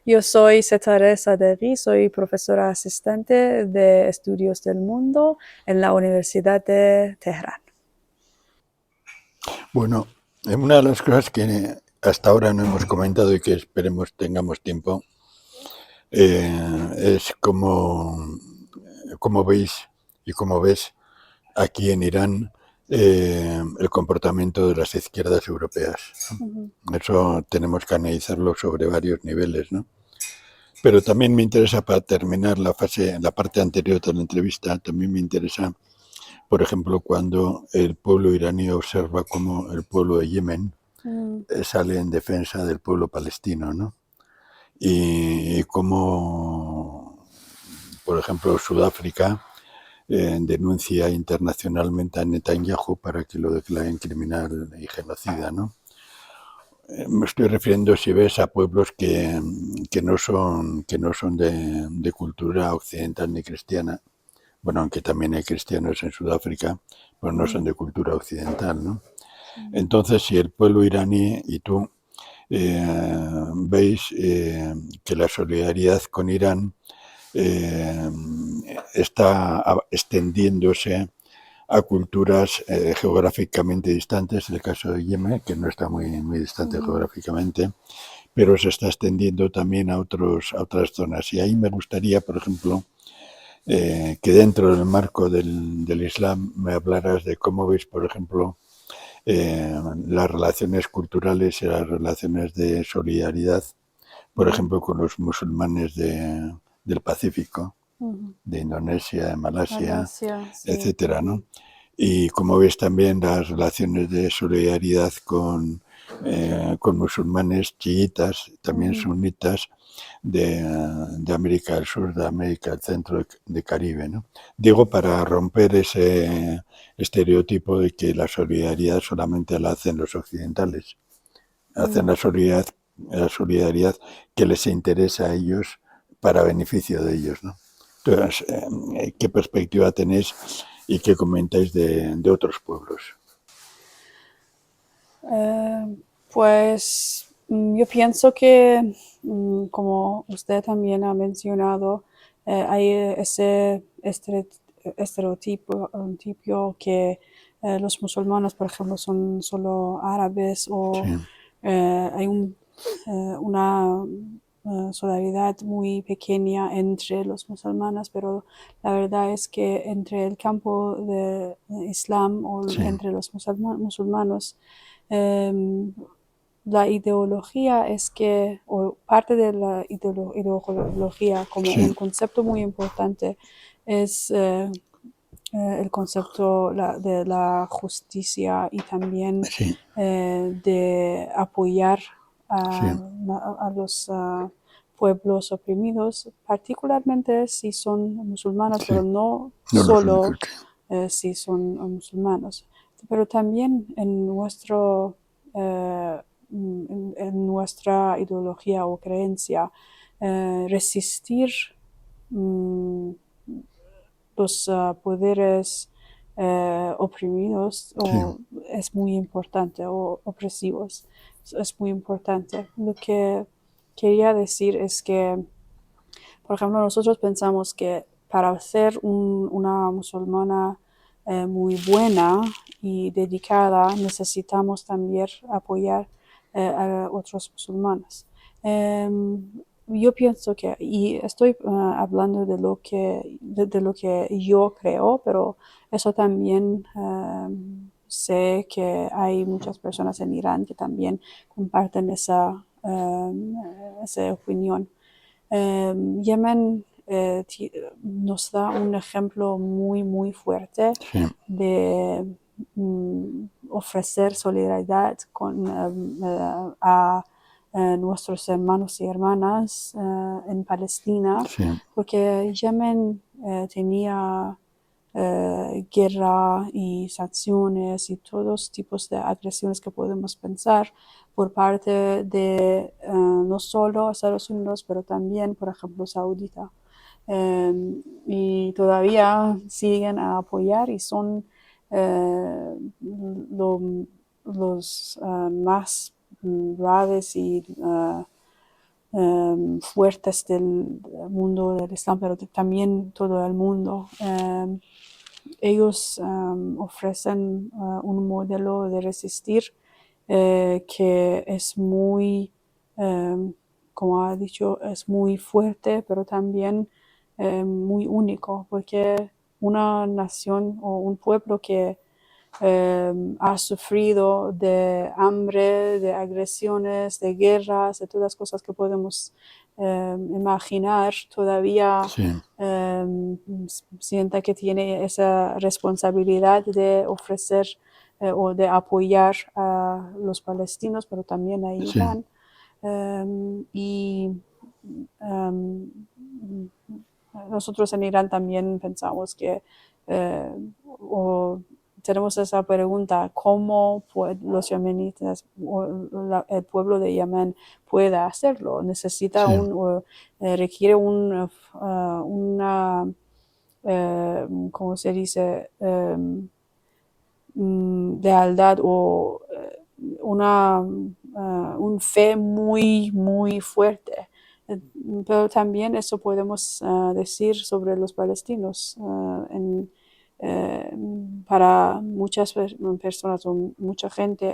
Yo soy Setare Sadeghi, soy profesora asistente de Estudios del Mundo en la Universidad de Teherán. Bueno, una de las cosas que hasta ahora no hemos comentado y que esperemos tengamos tiempo es cómo veis y cómo ves aquí en Irán el comportamiento de las izquierdas europeas. Ujú. Eso tenemos que analizarlo sobre varios niveles, ¿no? Pero también me interesa, para terminar la parte anterior de la entrevista, también me interesa, por ejemplo, cuando el pueblo iraní observa cómo el pueblo de Yemen Mm, sale en defensa del pueblo palestino, ¿no? Y cómo, por ejemplo, Sudáfrica denuncia internacionalmente a Netanyahu para que lo declaren criminal y genocida, ¿no? Me estoy refiriendo, si ves, a pueblos que no son de cultura occidental ni cristiana, bueno, aunque también hay cristianos en Sudáfrica, pero no mm, son de cultura occidental, ¿no? mm, Entonces, si el pueblo iraní y tú veis que la solidaridad con Irán eh, está extendiéndose a culturas geográficamente distantes, el caso de Yemen, que no está muy distante ujú, geográficamente, pero se está extendiendo también a otras zonas. Y ahí me gustaría, por ejemplo, que dentro del marco del Islam me hablaras de cómo veis, por ejemplo, las relaciones culturales y las relaciones de solidaridad, por mm, ejemplo, con los musulmanes del Pacífico, ujú. de Indonesia, de Malasia, Malasia, sí. etcétera, ¿no? Y como ves también las relaciones de solidaridad con musulmanes chiitas, también Ujú, sunitas, de, de América del Sur, de América del Centro, de Caribe, ¿no? Digo, para romper ese estereotipo de que la solidaridad solamente la hacen los occidentales, hacen mm. la solidaridad que les interesa a ellos para beneficio de ellos, ¿no? Entonces, ¿qué perspectiva tenéis y qué comentáis de otros pueblos? Pues yo pienso que, como usted también ha mencionado, hay ese estereotipo que los musulmanes, por ejemplo, son solo árabes Sí, o hay una solidaridad muy pequeña entre los musulmanes, pero la verdad es que entre el campo de Islam o sí, entre los musulmanes, em, la ideología es que, o parte de la ideología como sí, un concepto muy importante es el concepto de la justicia y también sí, de apoyar sí, a los pueblos oprimidos, particularmente si son musulmanes, sí. pero no No los únicos, solo si son musulmanes, pero también en en nuestra ideología o creencia, resistir mm, los poderes oprimidos sí, es muy importante o opresivos es muy importante. Lo que quería decir es que, por ejemplo, nosotros pensamos que para ser una musulmana muy buena y dedicada necesitamos también apoyar a otros musulmanes. Yo pienso que, y estoy hablando de de lo que yo creo, pero eso también sé que hay muchas personas en Irán que también comparten esa opinión. Yemen nos da un ejemplo muy fuerte sí, de ofrecer solidaridad a nuestros hermanos y hermanas en Palestina, sí, porque Yemen tenía guerra y sanciones y todos tipos de agresiones que podemos pensar por parte de no solo Estados Unidos, pero también, por ejemplo, Saudita. Y todavía siguen a apoyar y son lo- los más graves y fuertes del mundo del Islam, pero también todo el mundo. Ellos ofrecen un modelo de resistir que es muy, como ha dicho, es muy fuerte, pero también muy único, porque una nación o un pueblo que ha sufrido de hambre, de agresiones, de guerras, de todas las cosas que podemos imaginar, todavía sí, sienta que tiene esa responsabilidad de ofrecer o de apoyar a los palestinos, pero también a sí, Irán. Y nosotros en Irán también pensamos que, o tenemos esa pregunta, ¿cómo los yemenitas o el pueblo de Yemen puede hacerlo? Necesita sí, requiere una, ¿cómo se dice? Lealtad o un fe muy, muy fuerte. Pero también eso podemos decir sobre los palestinos. Eh, para muchas personas o mucha gente,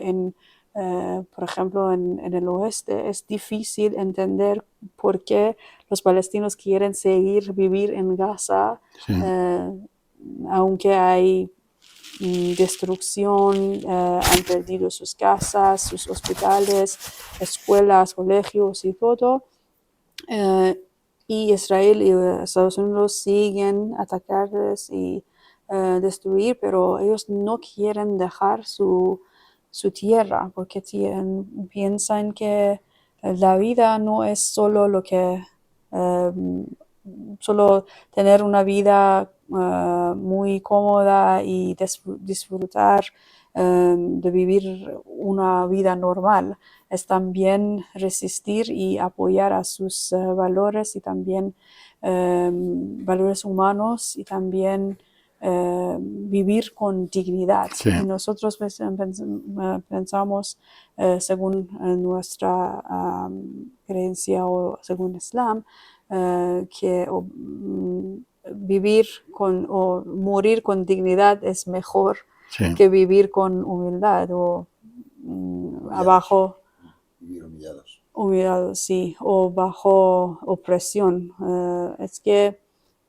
por ejemplo, en el oeste, es difícil entender por qué los palestinos quieren seguir vivir en Gaza, sí, eh, aunque hay destrucción, han perdido sus casas, sus hospitales, escuelas, colegios y todo. Eh, y Israel y Estados Unidos siguen atacarles y destruir, pero ellos no quieren dejar su tierra porque piensan que la vida no es solo lo que solo tener una vida muy cómoda y disfrutar de vivir una vida normal. Es también resistir y apoyar a sus valores y también valores humanos y también vivir con dignidad. sí, Y nosotros pensamos, según nuestra creencia o según Islam, que vivir o morir con dignidad es mejor sí. que vivir con humildad o abajo, Vivir humillados. humillados, sí, o bajo opresión. Es que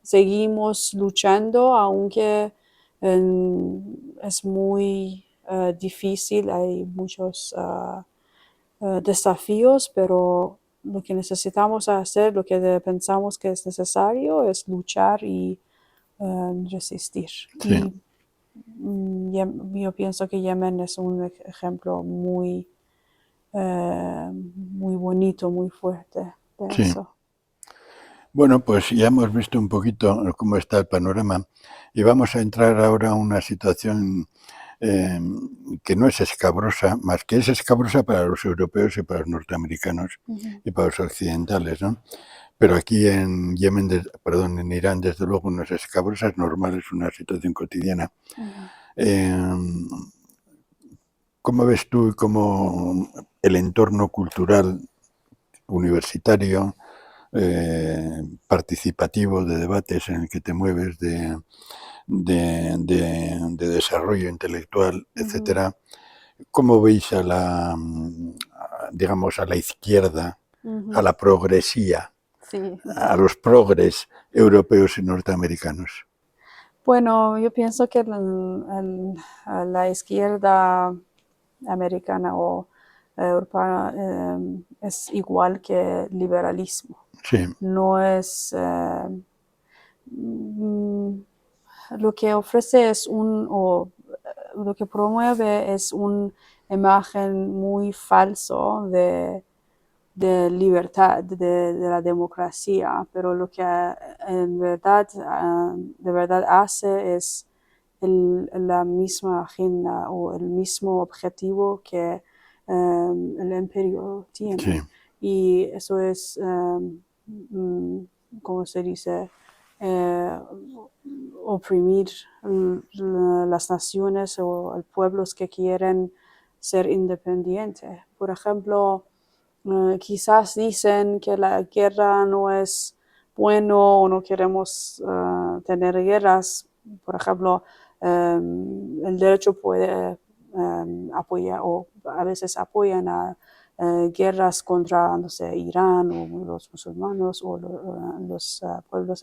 seguimos luchando, aunque es muy difícil, hay muchos desafíos, pero lo que necesitamos hacer, lo que pensamos que es necesario es luchar y resistir. Sí. Y yo pienso que Yemen es un ejemplo muy bonito, muy fuerte de Sí. eso. Bueno, pues ya hemos visto un poquito cómo está el panorama y vamos a entrar ahora a una situación eh, que no es escabrosa, más que es escabrosa para los europeos y para los norteamericanos Ujú. y para los occidentales, ¿no? Pero aquí en Yemen, perdón, en Irán, desde luego no es escabrosa, es normal, es una situación cotidiana. Ujú. Eh, ¿Cómo ves tú cómo el entorno cultural universitario, participativo, de debates en el que te mueves, de desarrollo intelectual, Ujú. etcétera? ¿Cómo veis a la, digamos, a la izquierda, a Ujú. la progresía, Sí. a los progres europeos y norteamericanos? Bueno, yo pienso que la izquierda americana o europea es igual que liberalismo. Sí, No es mm, lo que ofrece es lo que promueve es una imagen muy falso de libertad, de la democracia, pero lo que en verdad, de verdad hace es la misma agenda o el mismo objetivo que el imperio sí, tiene. Y eso es, ¿cómo se dice? Eh, Oprimir las naciones o pueblos que quieren ser independientes. Por ejemplo, quizás dicen que la guerra no es bueno o no queremos tener guerras. Por ejemplo, el derecho puede apoyar o a veces apoyan a guerras contra, no sé, Irán o los musulmanes o los pueblos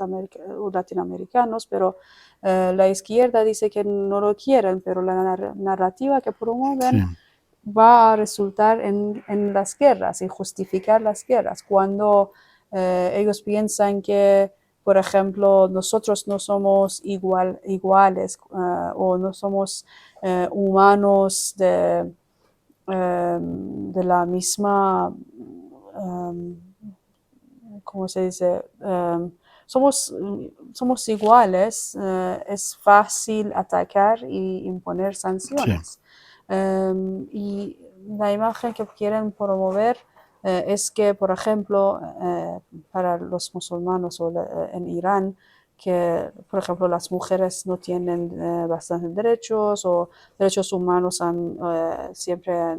latinoamericanos, pero la izquierda dice que no lo quieren, pero la narrativa que Sí, promueven va a resultar en las guerras y justificar las guerras, cuando ellos piensan que, por ejemplo, nosotros no somos iguales o no somos humanos de la misma, ¿cómo se dice? Somos iguales, es fácil atacar y imponer sí, sanciones. Y la imagen que quieren promover es que, por ejemplo, para los musulmanes o en Irán, que, por ejemplo, las mujeres no tienen bastantes derechos o derechos humanos siempre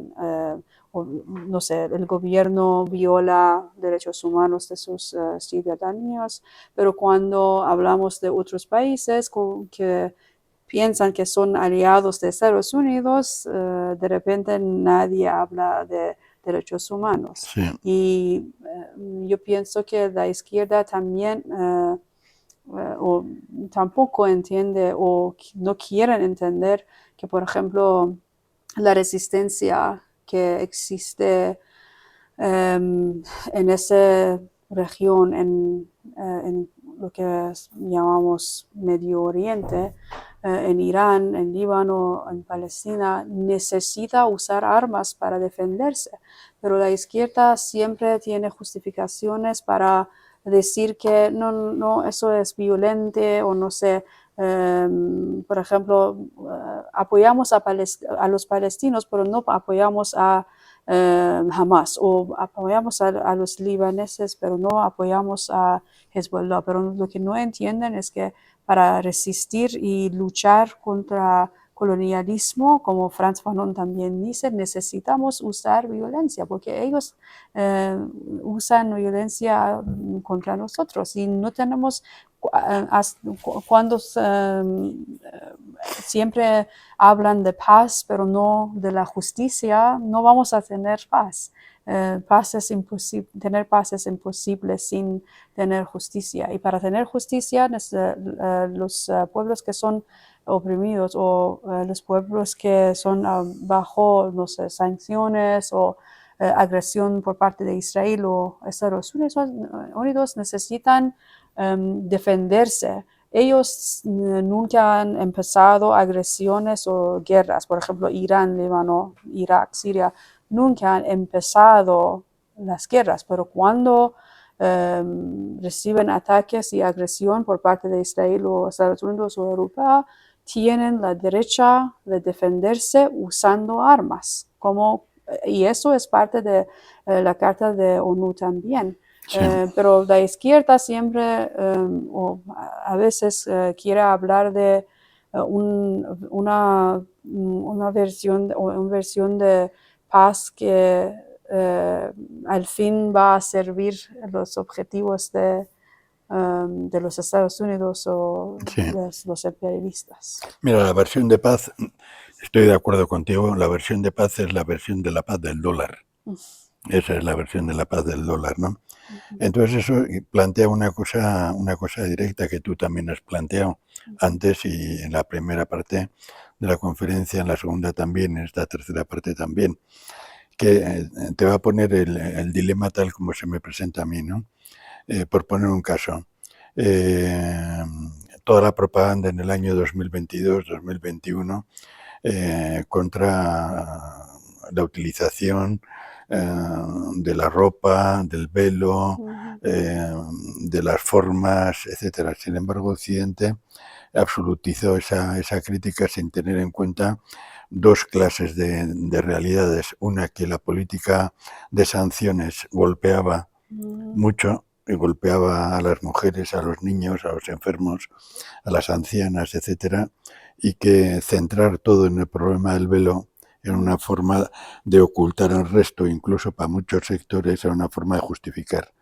o, no sé, el gobierno viola derechos humanos de sus ciudadanos, pero cuando hablamos de otros países que piensan que son aliados de Estados Unidos, de repente nadie habla de derechos humanos. sí, Y yo pienso que la izquierda también o tampoco entiende o no quieren entender que, por ejemplo, la resistencia que existe en esa región, en lo que llamamos Medio Oriente, en Irán, en Líbano, en Palestina, necesita usar armas para defenderse. Pero la izquierda siempre tiene justificaciones para decir que no, no, eso es violente o no sé. Por ejemplo, apoyamos a los palestinos, pero no apoyamos a Hamas, o apoyamos a los libaneses, pero no apoyamos a Hezbollah. Pero lo que no entienden es que para resistir y luchar contra colonialismo, como Franz Fanon también dice, necesitamos usar violencia, porque ellos usan violencia contra nosotros y no tenemos, cuando siempre hablan de paz, pero no de la justicia, no vamos a tener paz. Paz es imposible, tener paz es imposible sin tener justicia. Y para tener justicia, los pueblos que son oprimidos o los pueblos que son bajo, no sé, sanciones o agresión por parte de Israel o Estados Unidos necesitan defenderse. Ellos nunca han empezado agresiones o guerras, por ejemplo, Irán, Líbano, Irak, Siria, nunca han empezado las guerras, pero cuando reciben ataques y agresión por parte de Israel o Estados Unidos o Europa, tienen la derecha de defenderse usando armas, y eso es parte de la Carta de ONU también. sí, Pero la izquierda siempre o a veces quiere hablar de una versión de paz que al fin va a servir los objetivos de los Estados Unidos o sí. los imperialistas. Mira, la versión de paz, estoy de acuerdo contigo, la versión de paz es la versión de la paz del dólar. Esa es la versión de la paz del dólar, ¿no? Entonces eso plantea una cosa directa que tú también has planteado antes y en la primera parte de la conferencia, en la segunda también, en esta tercera parte también, que te va a poner el dilema tal como se me presenta a mí, ¿no? Por poner un caso, toda la propaganda en el año 2022-2021 contra la utilización de la ropa, del velo, de las formas, etcétera. Sin embargo, Occidente absolutizó esa crítica sin tener en cuenta dos clases de realidades. Una, que la política de sanciones golpeaba mucho y golpeaba a las mujeres, a los niños, a los enfermos, a las ancianas, etcétera, y que centrar todo en el problema del velo era una forma de ocultar al resto, incluso para muchos sectores era una forma de justificar.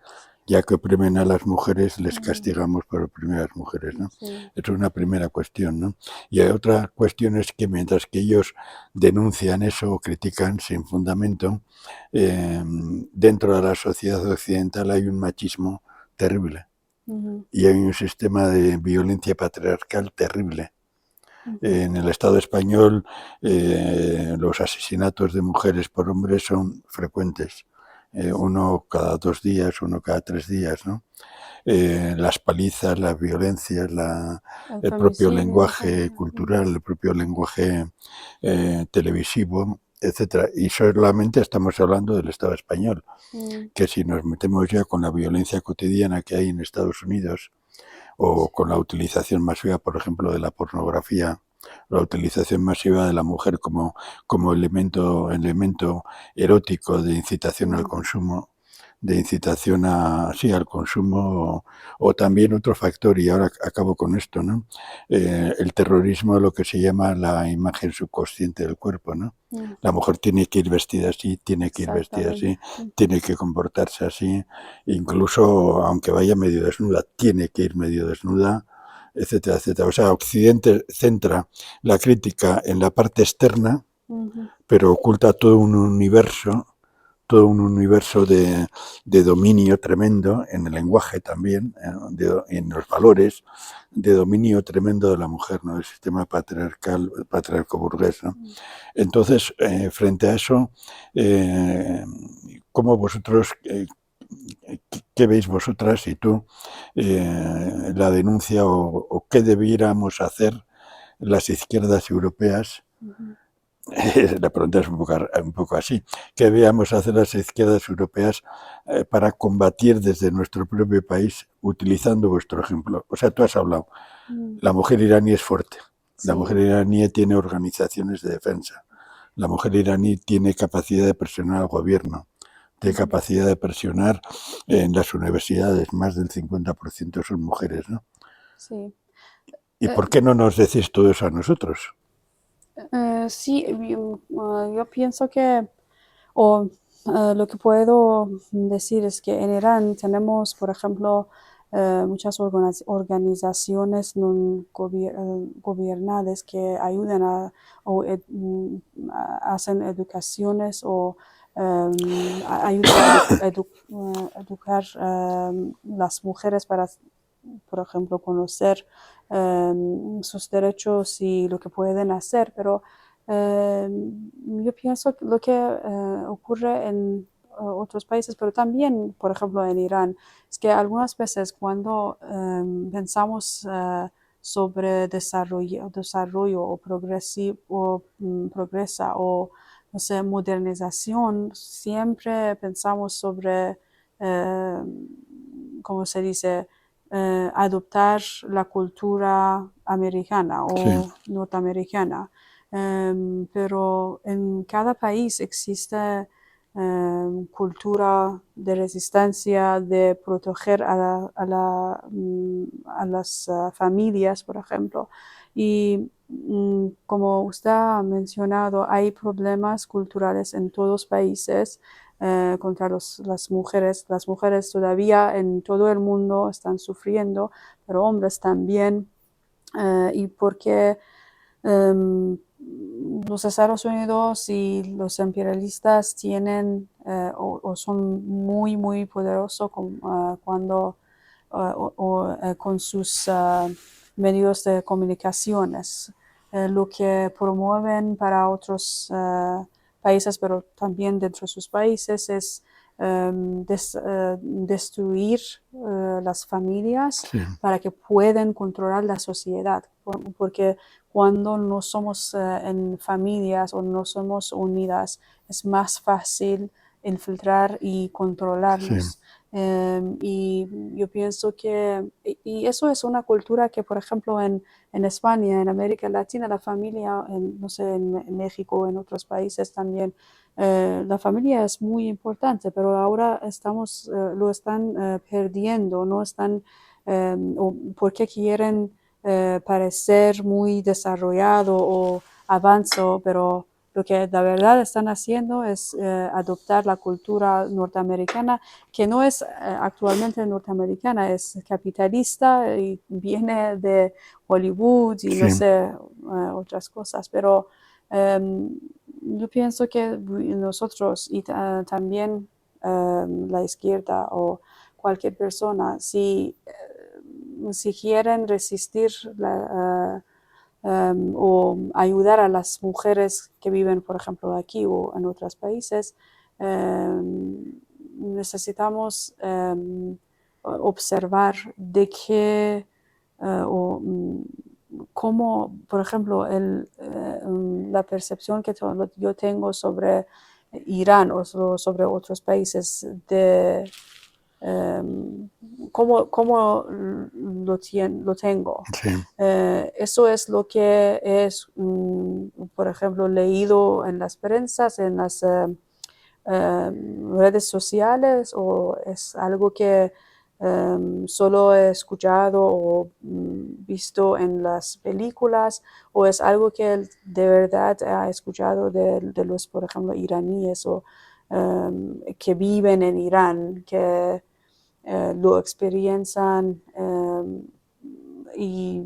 Ya que oprimen a las mujeres, les castigamos por oprimir a las mujeres, ¿no? Sí. Eso es una primera cuestión, ¿no? Y hay otra cuestión es que mientras que ellos denuncian eso o critican sin fundamento, dentro de la sociedad occidental hay un machismo terrible y hay un sistema de violencia patriarcal terrible. En el Estado español los asesinatos de mujeres por hombres son frecuentes, uno cada 2 días, uno cada 3 días, ¿no? Las palizas, las violencias, El el propio femicidio lenguaje también. cultural, el propio lenguaje televisivo, etcétera. Y solamente estamos hablando del Estado español, que si nos metemos ya con la violencia cotidiana que hay en Estados Unidos o con la utilización masiva, por ejemplo, de la pornografía, la utilización masiva de la mujer como elemento erótico de incitación al consumo, de incitación al consumo, o también otro factor, y ahora acabo con esto, ¿no? El terrorismo, lo que se llama la imagen subconsciente del cuerpo, ¿no? La mujer tiene que ir vestida así, tiene que ir vestida así, Exactamente. tiene que comportarse así, incluso aunque vaya medio desnuda, tiene que ir medio desnuda, etcétera, etcétera. O sea, Occidente centra la crítica en la parte externa, pero oculta todo un universo de dominio tremendo en el lenguaje también, en los valores, de dominio tremendo de la mujer, ¿no? El sistema patriarco-burgués, ¿no? Entonces, frente a eso, ¿cómo vosotros, qué veis vosotras y tú la denuncia o qué debiéramos hacer las izquierdas europeas? La pregunta es un poco así. ¿Qué debíamos hacer las izquierdas europeas para combatir desde nuestro propio país utilizando vuestro ejemplo? O sea, tú has hablado, la mujer iraní es fuerte, la mujer Sí. iraní tiene organizaciones de defensa, la mujer iraní tiene capacidad de presionar al gobierno, tiene capacidad de presionar en las universidades, más del 50% son mujeres, ¿no? Sí. ¿Y por qué no nos decís todo eso a nosotros? Sí, yo pienso que, o lo que puedo decir es que en Irán tenemos, por ejemplo, muchas organizaciones no gobernadas que ayudan o hacen educaciones o ayudan a educar las mujeres para, por ejemplo, conocer sus derechos y lo que pueden hacer, pero yo pienso que lo que ocurre en otros países, pero también, por ejemplo, en Irán, es que algunas veces cuando pensamos sobre desarrollo o, progresa o, no sé, modernización, siempre pensamos sobre, ¿cómo se dice? Adoptar la cultura americana Sí, o norteamericana. Pero en cada país existe cultura de resistencia, de proteger a las familias, por ejemplo. Y como usted ha mencionado, hay problemas culturales en todos los países contra las mujeres. Las mujeres todavía en todo el mundo están sufriendo, pero hombres también. Y porque los Estados Unidos y los imperialistas tienen o son muy, muy poderosos cuando con sus medios de comunicaciones, lo que promueven para otros países, pero también dentro de sus países, es destruir las familias sí, para que puedan controlar la sociedad, porque cuando no somos en familias o no somos unidas, es más fácil infiltrar y sí, controlarnos. Y yo pienso que, y eso es una cultura que, por ejemplo, en España, en América Latina, la familia, no sé, en México, en otros países también, la familia es muy importante, pero ahora lo están perdiendo, no están, o porque quieren parecer muy desarrollado o avanzo, pero Lo que de verdad están haciendo es adoptar la cultura norteamericana, que no es actualmente norteamericana, es capitalista y viene de Hollywood y no Sí, sé, otras cosas. Pero yo pienso que nosotros y también la izquierda o cualquier persona, si quieren resistir o ayudar a las mujeres que viven, por ejemplo, aquí o en otros países, necesitamos observar de qué o cómo, por ejemplo, la percepción que yo tengo sobre Irán o sobre otros países de cómo lo tengo. sí, Eso es lo que es, por ejemplo, leído en las prensas, en las redes sociales, o es algo que solo he escuchado o visto en las películas, o es algo que de verdad he escuchado de los, por ejemplo, iraníes o que viven en Irán, que lo experiencian y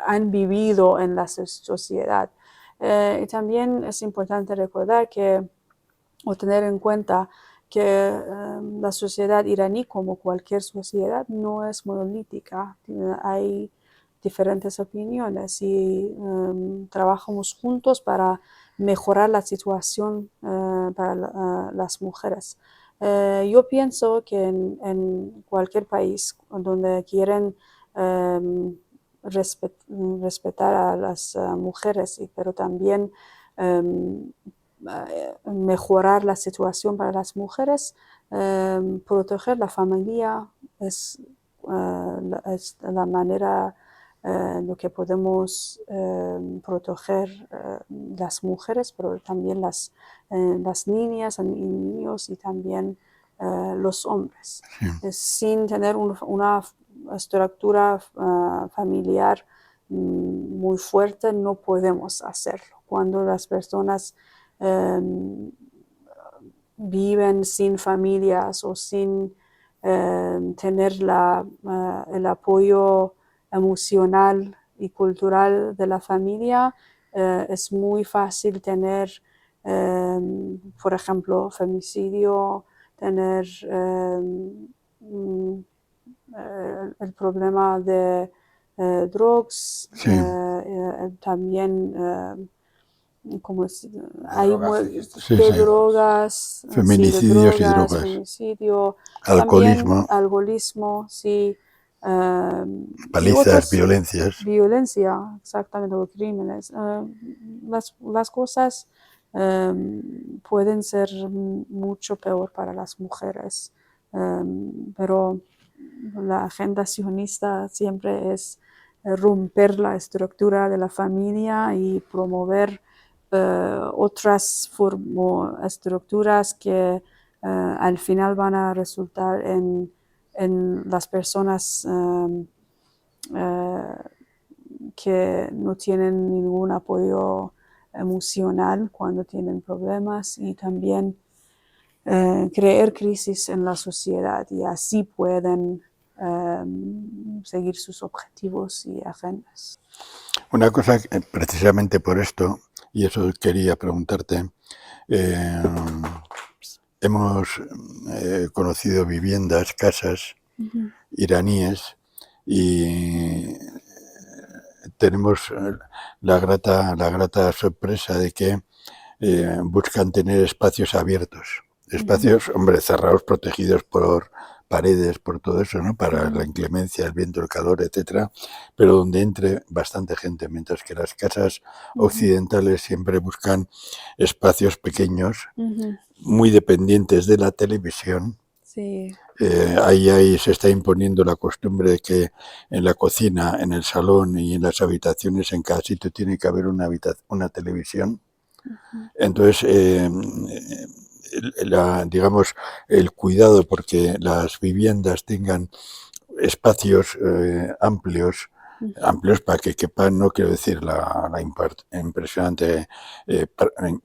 han vivido en la sociedad. Y también es importante recordar que, o tener en cuenta que la sociedad iraní, como cualquier sociedad, no es monolítica. Hay diferentes opiniones y trabajamos juntos para mejorar la situación para las mujeres. Yo pienso que en cualquier país donde quieren respetar a las mujeres, pero también mejorar la situación para las mujeres, proteger la familia es la manera en la que podemos proteger las mujeres, pero también las niñas y niños y también los hombres. sí. Sin tener una estructura familiar muy fuerte no podemos hacerlo. Cuando las personas viven sin familias o sin tener el apoyo emocional y cultural de la familia, es muy fácil tener, por ejemplo, femicidio, tener el problema de drugs, Sí, también como hay sí, de sí. drogas, sí, de Feminicidios y drogas, drogas, femicidio, también alcoholismo, alcoholismo, sí, y palizas, otras violencias. violencia, exactamente, o crímenes. Las cosas pueden ser mucho peor para las mujeres, pero la agenda sionista siempre es romper la estructura de la familia y promover otras estructuras que al final van a resultar en las personas que no tienen ningún apoyo emocional cuando tienen problemas, y también crear crisis en la sociedad, y así pueden seguir sus objetivos y agendas. Una cosa, precisamente por esto, y eso quería preguntarte, eh, hemos conocido viviendas, casas iraníes y tenemos la grata sorpresa de que buscan tener espacios abiertos, espacios, hombre, cerrados, protegidos por paredes, por todo eso, ¿no? Para la inclemencia, el viento, el calor, etcétera, pero donde entre bastante gente, mientras que las casas occidentales siempre buscan espacios pequeños, muy dependientes de la televisión. Sí. Ahí se está imponiendo la costumbre de que en la cocina, en el salón y en las habitaciones, en cada sitio tiene que haber una televisión. Entonces, digamos, el cuidado porque las viviendas tengan espacios amplios amplios para que quepan, no quiero decir la impresionante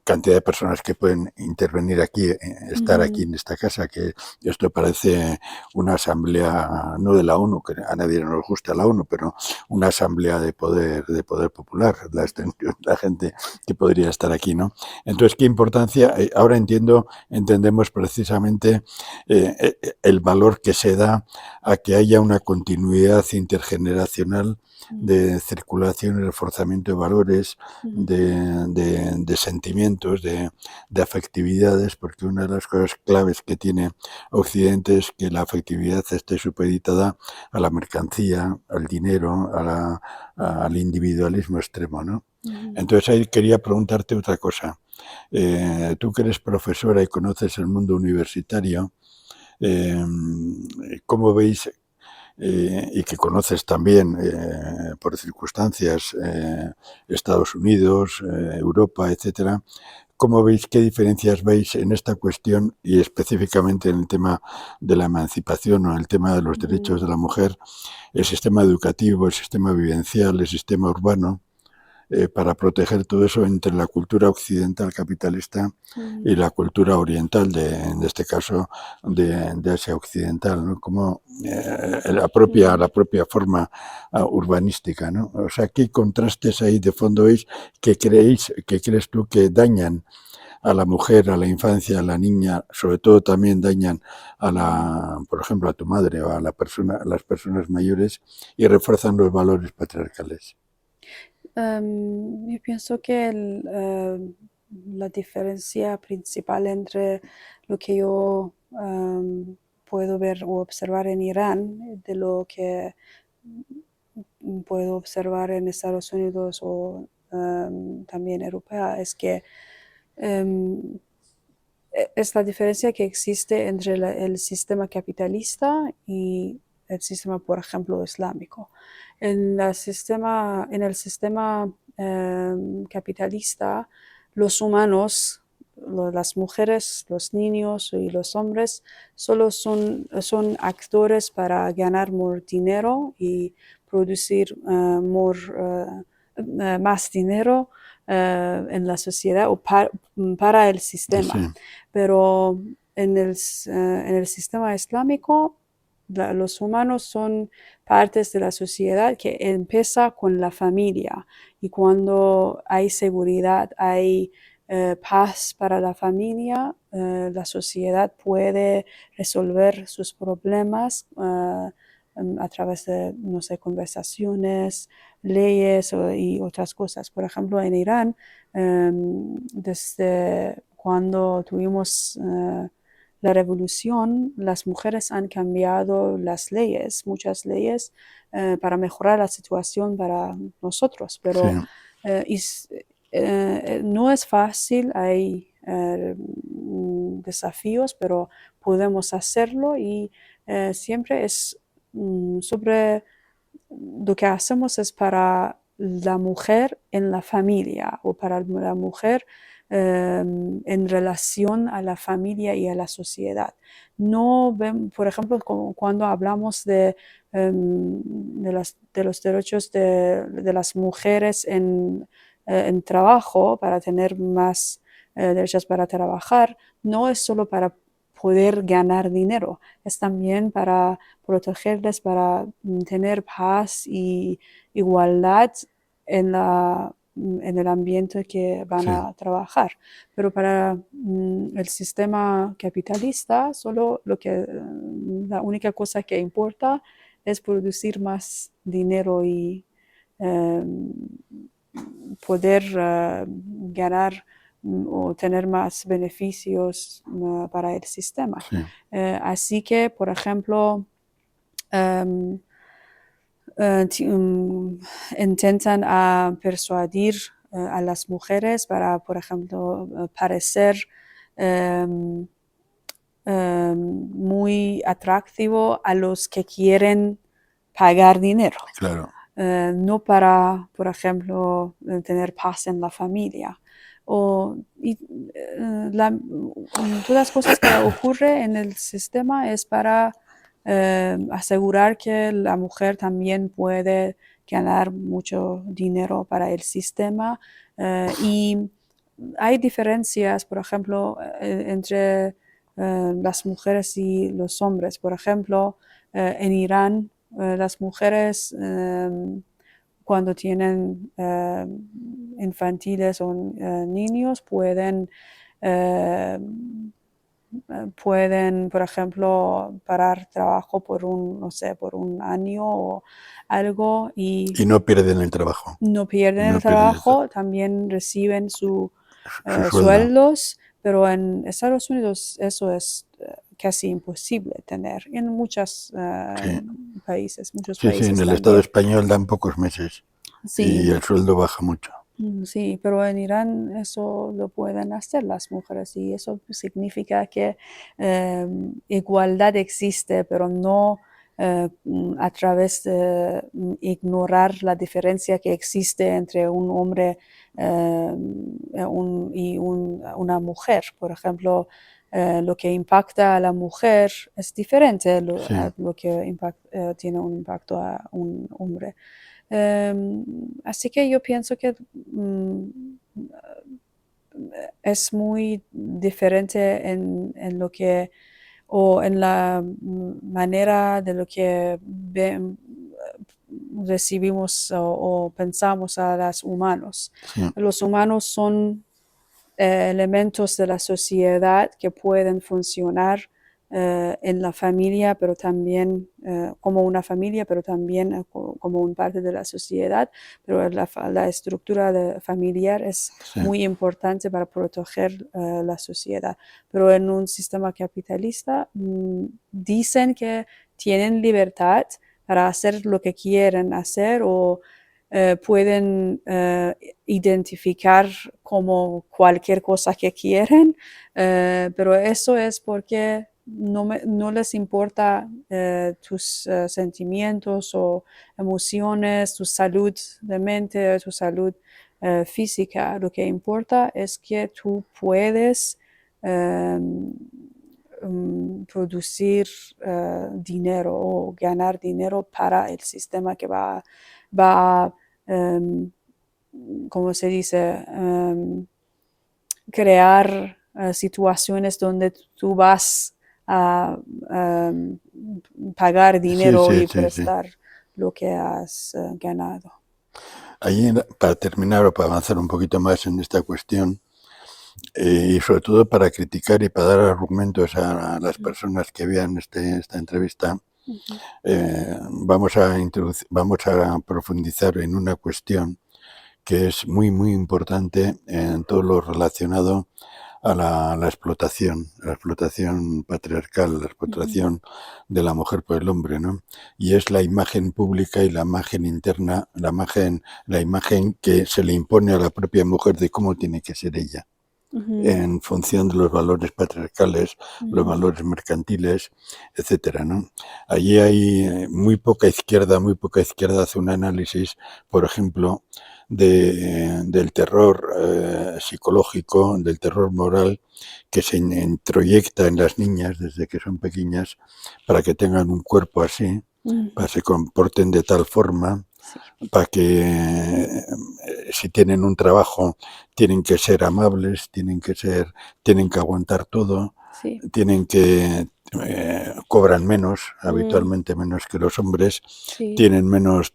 cantidad de personas que pueden intervenir aquí, estar aquí en esta casa, que esto parece una asamblea, no de la ONU, que a nadie nos gusta la ONU, pero una asamblea de poder popular, la extensión, la gente que podría estar aquí, ¿no? Entonces, ¿qué importancia? Ahora entendemos precisamente el valor que se da a que haya una continuidad intergeneracional de circulación y reforzamiento de valores, de sentimientos, de afectividades, porque una de las cosas claves que tiene Occidente es que la afectividad esté supeditada a la mercancía, al dinero, al individualismo extremo, ¿no? Entonces ahí quería preguntarte otra cosa. Tú que eres profesora y conoces el mundo universitario, eh, ¿cómo veis y que conoces también por circunstancias Estados Unidos, Europa, etcétera? ¿Cómo veis, qué diferencias veis en esta cuestión y específicamente en el tema de la emancipación o en el tema de los derechos de la mujer, el sistema educativo, el sistema vivencial, el sistema urbano, para proteger todo eso entre la cultura occidental capitalista y la cultura oriental, en este caso de Asia Occidental, ¿no? Como la propia forma urbanística, ¿no? O sea, ¿qué contrastes ahí de fondo veis que crees tú que dañan a la mujer, a la infancia, a la niña, sobre todo también dañan por ejemplo, a tu madre o a a las personas mayores y refuerzan los valores patriarcales? Yo pienso que la diferencia principal entre lo que yo puedo ver o observar en Irán de lo que puedo observar en Estados Unidos o también europea es que es la diferencia que existe entre el sistema capitalista y el sistema, por ejemplo, islámico. En el sistema capitalista, los humanos, las mujeres, los niños y los hombres solo son actores para ganar más dinero y producir más dinero en la sociedad o para el sistema. Sí, Pero en el sistema islámico, los humanos son partes de la sociedad que empieza con la familia y cuando hay seguridad, hay paz para la familia, la sociedad puede resolver sus problemas a través de, no sé, conversaciones, leyes y otras cosas. Por ejemplo, en Irán, desde cuando tuvimos la revolución, las mujeres han cambiado las leyes, muchas leyes, para mejorar la situación para nosotros, sí, pero no es fácil, hay desafíos, pero podemos hacerlo y siempre es sobre lo que hacemos es para la mujer en la familia o para la mujer en relación a la familia y a la sociedad. No ven, por ejemplo, cuando hablamos de los derechos de las mujeres en trabajo, para tener más derechos para trabajar, no es solo para poder ganar dinero, es también para protegerles, para tener paz y igualdad en el ambiente que van sí, a trabajar. Pero para el sistema capitalista, solo la única cosa que importa es producir más dinero y eh, poder ganar o tener más beneficios para el sistema. sí, Así que, por ejemplo, um, intentan persuadir a las mujeres para, por ejemplo, parecer muy atractivo a los que quieren pagar dinero. claro. No para, por ejemplo, tener paz en la familia. Todas las cosas que ocurren en el sistema es para asegurar que la mujer también puede ganar mucho dinero para el sistema. Y hay diferencias, por ejemplo, entre las mujeres y los hombres. Por ejemplo, en Irán, las mujeres cuando tienen infantiles o niños pueden, por ejemplo, parar trabajo por no sé, por un año o algo y Y no pierden el trabajo, no pierden el no pierden trabajo, también reciben su sueldo. sueldos, pero en Estados Unidos eso es casi imposible tener en muchos países, muchos Sí, en países el Estado también. español dan pocos meses y Sí, el sueldo baja mucho. sí, pero en Irán eso lo pueden hacer las mujeres y eso significa que igualdad existe, pero no a través de ignorar la diferencia que existe entre un hombre y una mujer. Por ejemplo, lo que impacta a la mujer es diferente Sí, a lo que tiene un impacto a un hombre. Así que yo pienso que es muy diferente en lo que, o en la manera de lo que recibimos o pensamos a los humanos. sí, Los humanos son elementos de la sociedad que pueden funcionar en la familia, pero también como una familia, pero también como una parte de la sociedad. Pero la estructura familiar es sí, muy importante para proteger la sociedad. Pero en un sistema capitalista dicen que tienen libertad para hacer lo que quieren hacer o pueden identificar como cualquier cosa que quieren, pero eso es porque no les importa tus sentimientos o emociones, tu salud de mente, tu salud física. Lo que importa es que tú puedes producir dinero o ganar dinero para el sistema que va como se dice, crear situaciones donde tú vas a pagar dinero y sí. prestar lo que has ganado. Allí, para terminar o para avanzar un poquito más en esta cuestión, y sobre todo para criticar y para dar argumentos a las personas que vean esta entrevista, vamos a profundizar en una cuestión que es muy importante en todo lo relacionado a la explotación patriarcal, la explotación de la mujer por el hombre, ¿no? Y es la imagen pública y la imagen interna, la imagen que se le impone a la propia mujer de cómo tiene que ser ella, en función de los valores patriarcales, los valores mercantiles, etcétera, ¿no? Allí hay muy poca izquierda hace un análisis, por ejemplo, del terror psicológico, del terror moral que se introyecta en las niñas desde que son pequeñas para que tengan un cuerpo así, para que se comporten de tal forma, Sí. para que si tienen un trabajo tienen que ser amables, tienen que aguantar todo, Sí. tienen que cobran menos, habitualmente menos que los hombres, Sí. tienen menos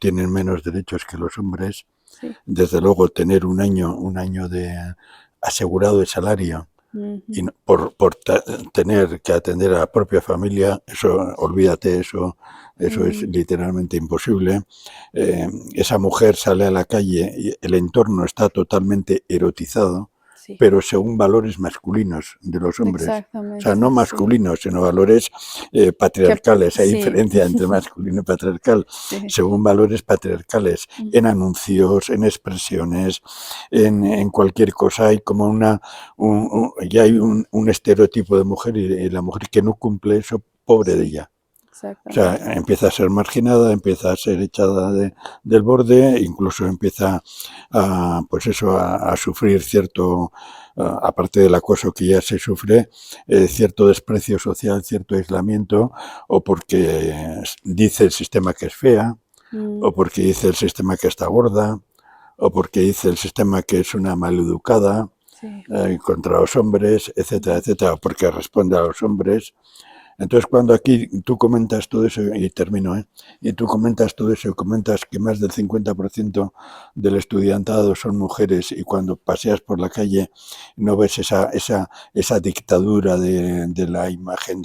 derechos que los hombres. Sí. Desde luego tener un año de asegurado de salario y por tener que atender a la propia familia, eso, olvídate, eso es literalmente imposible. Esa mujer sale a la calle y el entorno está totalmente erotizado, Sí. pero según valores masculinos de los hombres. Exactamente. O sea, no masculinos, sino valores patriarcales. Hay diferencia entre masculino y patriarcal. Sí. Según valores patriarcales, en anuncios, en expresiones, en cualquier cosa. Hay como ya hay un estereotipo de mujer y la mujer que no cumple eso, pobre de ella. O sea, empieza a ser marginada, empieza a ser echada del borde, incluso empieza a sufrir cierto, aparte del acoso que ya se sufre, cierto desprecio social, cierto aislamiento, o porque dice el sistema que es fea, mm, o porque dice el sistema que está gorda, o porque dice el sistema que es una maleducada sí. contra los hombres, etcétera, etcétera, o porque responde a los hombres. Entonces, cuando aquí tú comentas todo eso, y termino, y tú comentas todo eso, y comentas que más del 50% del estudiantado son mujeres, y cuando paseas por la calle no ves esa dictadura de la imagen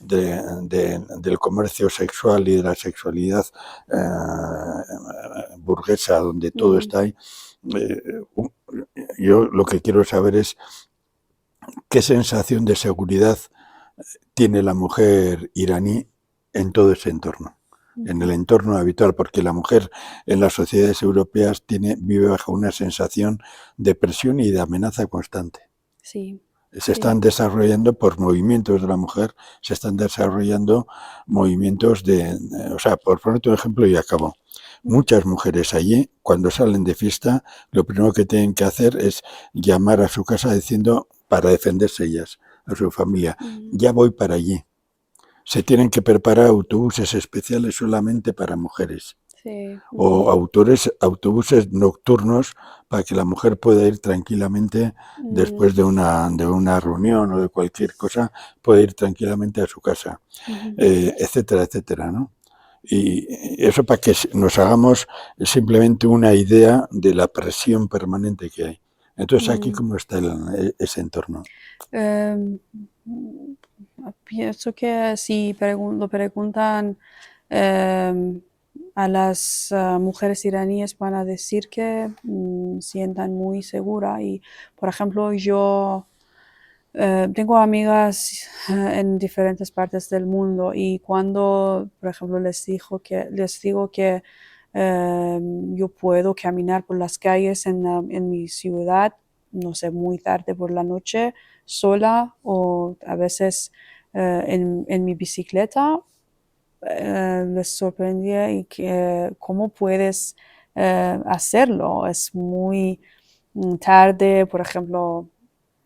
del comercio sexual y de la sexualidad burguesa, donde todo Mm, está ahí, eh, yo lo que quiero saber es qué sensación de seguridad tiene la mujer iraní en todo ese entorno, en el ujú, entorno habitual, porque la mujer en las sociedades europeas vive bajo una sensación de presión y de amenaza constante. sí, Se sí. están desarrollando por movimientos de la mujer, se están desarrollando movimientos o sea, por ponerte un ejemplo y acabo. Muchas mujeres allí, cuando salen de fiesta, lo primero que tienen que hacer es llamar a su casa diciendo, para defenderse ellas, a su familia, Mm, ya voy para allí. Se tienen que preparar autobuses especiales solamente para mujeres sí. o Ujú, autobuses nocturnos para que la mujer pueda ir tranquilamente mm, después de una reunión o de cualquier cosa, pueda ir tranquilamente a su casa, ujú, etcétera, etcétera, ¿no? Y eso para que nos hagamos simplemente una idea de la presión permanente que hay. Entonces, aquí, mm. ¿cómo está ese entorno? Em, Pienso que si lo preguntan em, a las mujeres iraníes van a decir que sientan muy segura y por ejemplo yo tengo amigas en diferentes partes del mundo y cuando por ejemplo les digo que yo puedo caminar por las calles en mi ciudad, no sé, muy tarde por la noche sola o a veces en mi bicicleta, les sorprendía y que cómo puedes hacerlo. Es muy tarde, por ejemplo,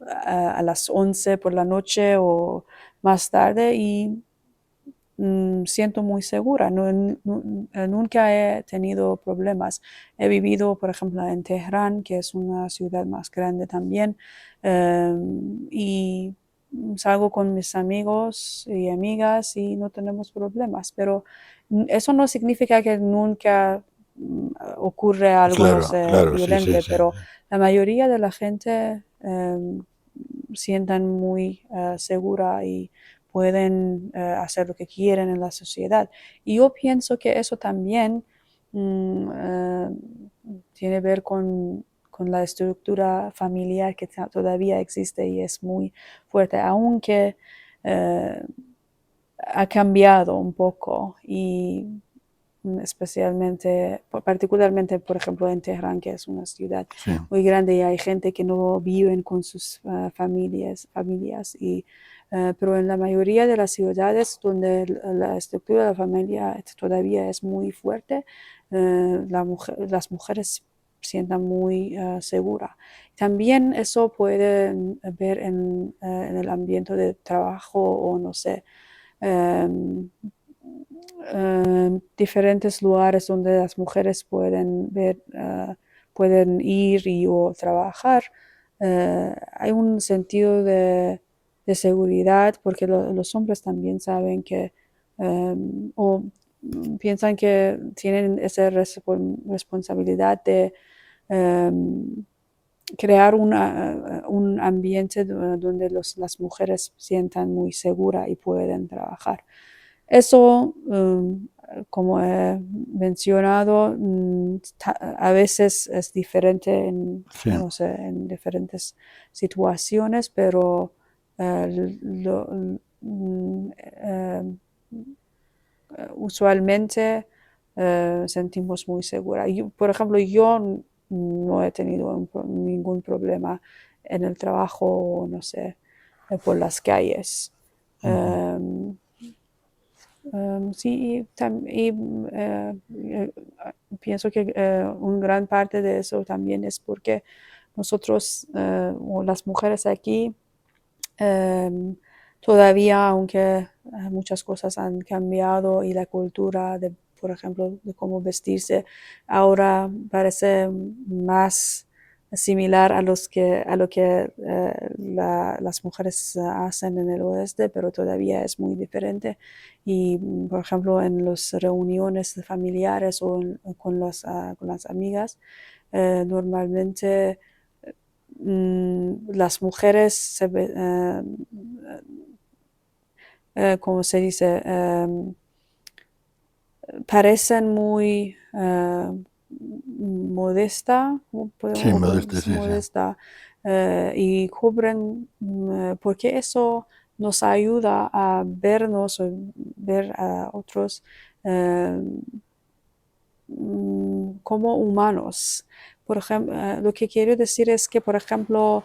a las 11 por la noche o más tarde y siento muy segura. Nunca he tenido problemas. He vivido, por ejemplo, en Teherán, que es una ciudad más grande también, y salgo con mis amigos y amigas y no tenemos problemas, pero eso no significa que nunca ocurre algo, no Claro, sé, claro, sí, sí, violento, sí. pero la mayoría de la gente sientan muy segura y pueden hacer lo que quieren en la sociedad. Y yo pienso que eso también tiene que ver con la estructura familiar que todavía existe y es muy fuerte, aunque eh, ha cambiado un poco y especialmente, particularmente, por ejemplo, en Teherán, que es una ciudad Sí. muy grande y hay gente que no viven con sus familias pero en la mayoría de las ciudades donde la estructura de la familia todavía es muy fuerte, las mujeres sientan muy seguras. También eso puede ver en el ambiente de trabajo o no sé, em, diferentes lugares donde las mujeres pueden ver, pueden ir o trabajar. Hay un sentido de seguridad porque los hombres también saben que o piensan que tienen esa responsabilidad de crear un ambiente donde las mujeres sientan muy seguras y pueden trabajar. Eso, como he mencionado, a veces es diferente Sí. no sé, en diferentes situaciones, pero usualmente sentimos muy segura. Por ejemplo, yo no he tenido ningún problema en el trabajo, no sé, por las calles. Um, sí, pienso que una gran parte de eso también es porque nosotros o las mujeres aquí todavía, aunque muchas cosas han cambiado y la cultura por ejemplo, de cómo vestirse, ahora parece más similar a lo que las mujeres hacen en el oeste, pero todavía es muy diferente. Y, por ejemplo, en las reuniones familiares o con las amigas, normalmente las mujeres ¿cómo se dice? Parecen muy modesta, Sí, modesta, sí, sí. modesta, y cubren, porque eso nos ayuda a vernos o ver a otros eh, como humanos. Por ejemplo, lo que quiero decir es que, por ejemplo,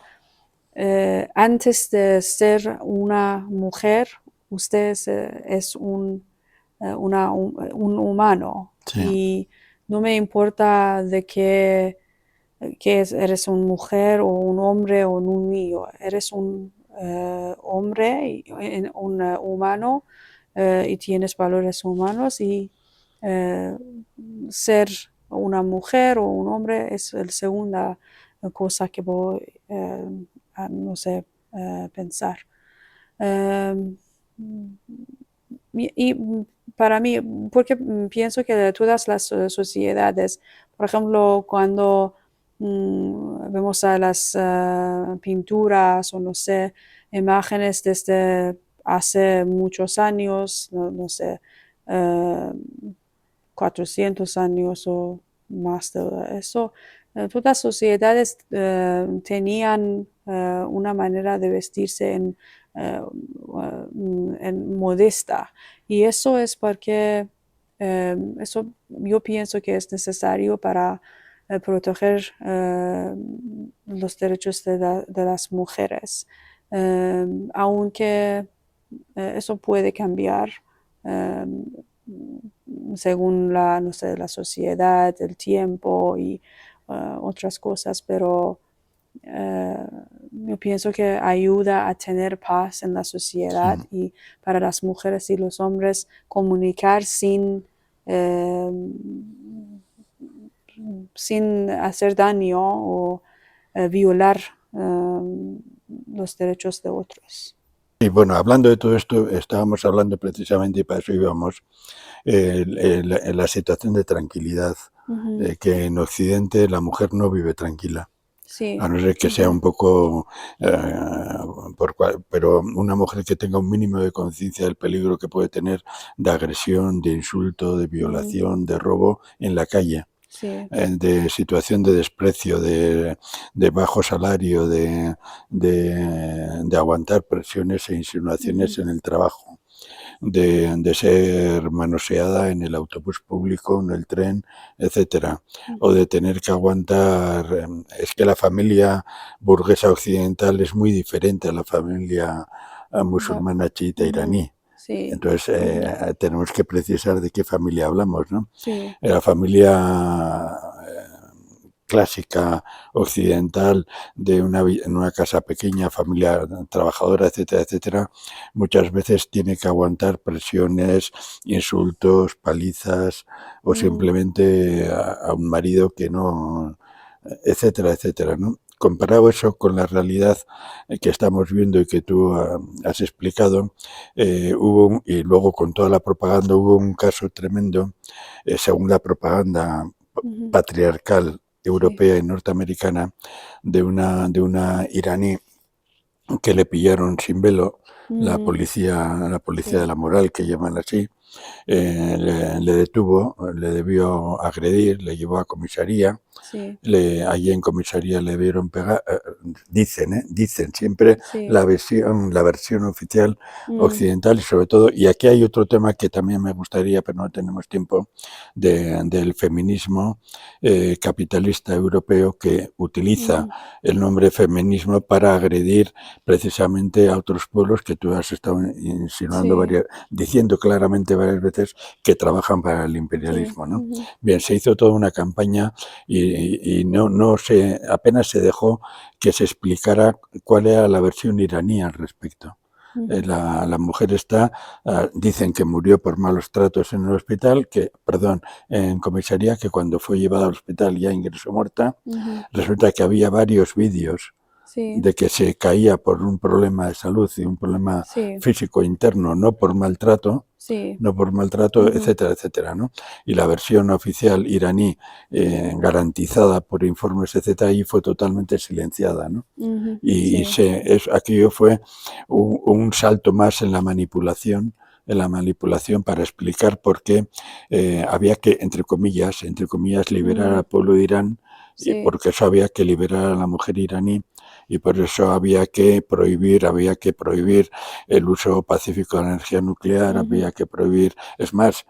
antes de ser una mujer, usted es un humano Sí. y no me importa de qué eres una mujer o un hombre o un niño, eres un hombre, un humano y tienes valores humanos y eh, ser una mujer o un hombre es la segunda cosa que voy a, no sé, pensar. Um, y para mí, porque pienso que de todas las sociedades, por ejemplo, cuando vemos a las pinturas o no sé, imágenes desde hace muchos años, no sé, uh, 400 años o más de eso, todas las sociedades tenían una manera de vestirse en modesta. Y eso es porque eso yo pienso que es necesario para proteger los derechos de las mujeres. Aunque eso puede cambiar según no sé, la sociedad, el tiempo y otras cosas, pero yo pienso que ayuda a tener paz en la sociedad Sí. y para las mujeres y los hombres comunicar sin hacer daño o violar los derechos de otros. Y bueno, hablando de todo esto, estábamos hablando precisamente, y para eso íbamos, la situación de tranquilidad, que en Occidente la mujer no vive tranquila. Sí. A no ser que sea un poco, pero una mujer que tenga un mínimo de conciencia del peligro que puede tener de agresión, de insulto, de violación, de robo en la calle, Sí. de situación de desprecio, de bajo salario, de aguantar presiones e insinuaciones en el trabajo, de ser manoseada en el autobús público, en el tren, etcétera, o de tener que aguantar. Es que la familia burguesa occidental es muy diferente a la familia musulmana chiita iraní. Sí. Entonces tenemos que precisar de qué familia hablamos, ¿no? Sí. La familia clásica occidental en una casa pequeña, familia trabajadora, etcétera, etcétera, muchas veces tiene que aguantar presiones, insultos, palizas o simplemente a un marido que no, etcétera, etcétera, ¿no? Comparado eso con la realidad que estamos viendo y que tú has explicado, y luego con toda la propaganda hubo un caso tremendo, según la propaganda patriarcal Sí. europea y norteamericana, de una iraní que le pillaron sin velo, la policía Sí. de la moral, que llaman así, le detuvo, le debió agredir, le llevó a comisaría. Sí. Allí en comisaría le vieron pegar, dicen siempre Sí. la versión oficial occidental y sobre todo, y aquí hay otro tema que también me gustaría, pero no tenemos tiempo, del feminismo capitalista europeo que utiliza el nombre feminismo para agredir precisamente a otros pueblos que tú has estado insinuando, Sí. diciendo claramente varias veces que trabajan para el Sí. imperialismo, ¿no? Bien, se hizo toda una campaña y apenas se dejó que se explicara cuál era la versión iraní al respecto. Ujú, La mujer está, dicen que murió por malos tratos en el hospital, perdón, en comisaría, que cuando fue llevada al hospital ya ingresó muerta. ujú. Resulta que había varios vídeos Sí, de que se caía por un problema de salud y un problema sí, físico interno, sí. no por maltrato, Ujú, etcétera, etcétera, ¿no? Y la versión oficial iraní, garantizada por informes, etcétera, ahí fue totalmente silenciada, ¿no? ujú, Y sí. aquello fue un salto más en la manipulación para explicar por qué había que, entre comillas, liberar al Ujú, pueblo de Irán, y sí. porque eso había que liberar a la mujer iraní, y por eso había que prohibir el uso pacífico de la energía nuclear, Ujú, había que prohibir, es más,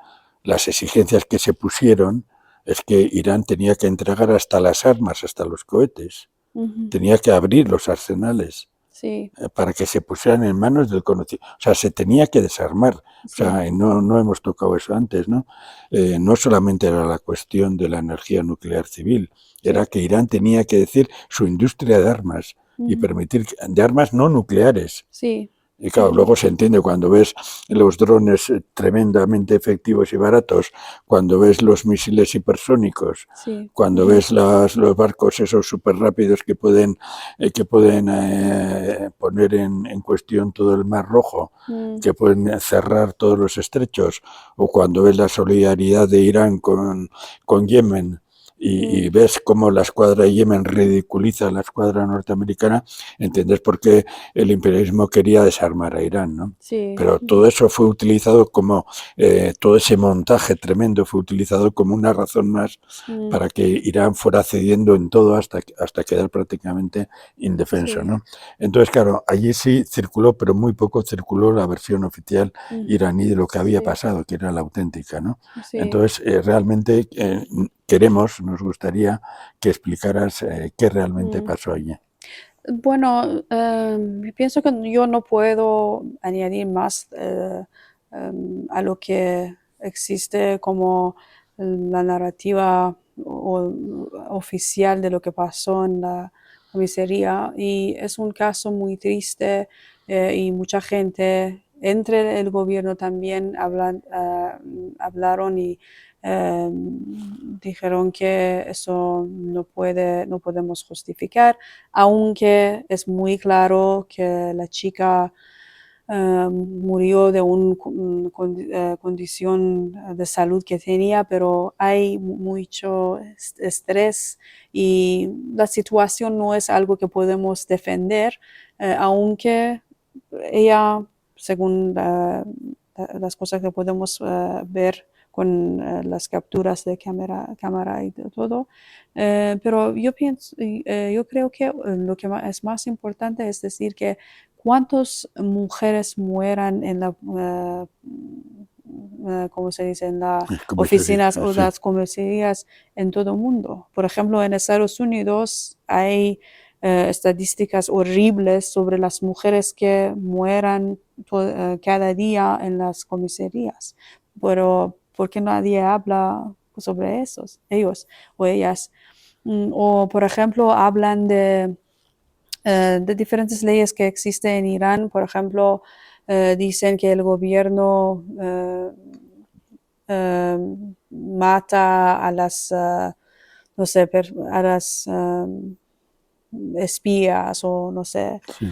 las exigencias que se pusieron es que Irán tenía que entregar hasta las armas, hasta los cohetes, ujú, tenía que abrir los arsenales sí, para que se pusieran en manos del conocido. O sea, se tenía que desarmar. O sí, sea, no hemos tocado eso antes, ¿no? No solamente era la cuestión de la energía nuclear civil, era sí. que Irán tenía que decir su industria de armas y Ujú, permitir, de armas no nucleares. sí. Y claro, Ujú, luego se entiende cuando ves los drones tremendamente efectivos y baratos, cuando ves los misiles hipersónicos, sí. cuando Ujú, ves los barcos esos súper rápidos que pueden poner en cuestión todo el Mar Rojo, mm, que pueden cerrar todos los estrechos, o cuando ves la solidaridad de Irán con Yemen, mm, y ves cómo la escuadra de Yemen ridiculiza a la escuadra norteamericana, entiendes por qué el imperialismo quería desarmar a Irán, ¿no? sí. Pero todo Ujú, eso fue utilizado todo ese montaje tremendo fue utilizado como una razón más mm, para que Irán fuera cediendo en todo hasta quedar prácticamente indefenso, sí. ¿no? Entonces, claro, allí sí circuló, pero muy poco circuló la versión oficial Mm, iraní de lo que había sí, pasado, que era la auténtica, ¿no? sí. Entonces, realmente nos gustaría que explicaras qué realmente Mm. pasó allí. Bueno, pienso que yo no puedo añadir más a lo que existe como la narrativa oficial de lo que pasó en la comisaría. Y es un caso muy triste y mucha gente entre el gobierno también hablaron y dijeron que eso no podemos justificar, aunque es muy claro que la chica murió de una condición de salud que tenía, pero hay mucho estrés y la situación no es algo que podemos defender, aunque ella, según las cosas que podemos ver con las capturas de cámara y de todo, pero yo pienso, yo creo que lo que es más importante es decir que cuántas mujeres mueran en la, ¿cómo se dice? En las Comisaría, oficinas o sí. las comisarías en todo el mundo. Por ejemplo, en Estados Unidos hay estadísticas horribles sobre las mujeres que mueran cada día en las comisarías. Pero ¿por qué nadie habla sobre ellos o ellas? O, por ejemplo, hablan de diferentes leyes que existen en Irán. Por ejemplo, dicen que el gobierno mata a las, no sé, a las espías o no sé, Sí,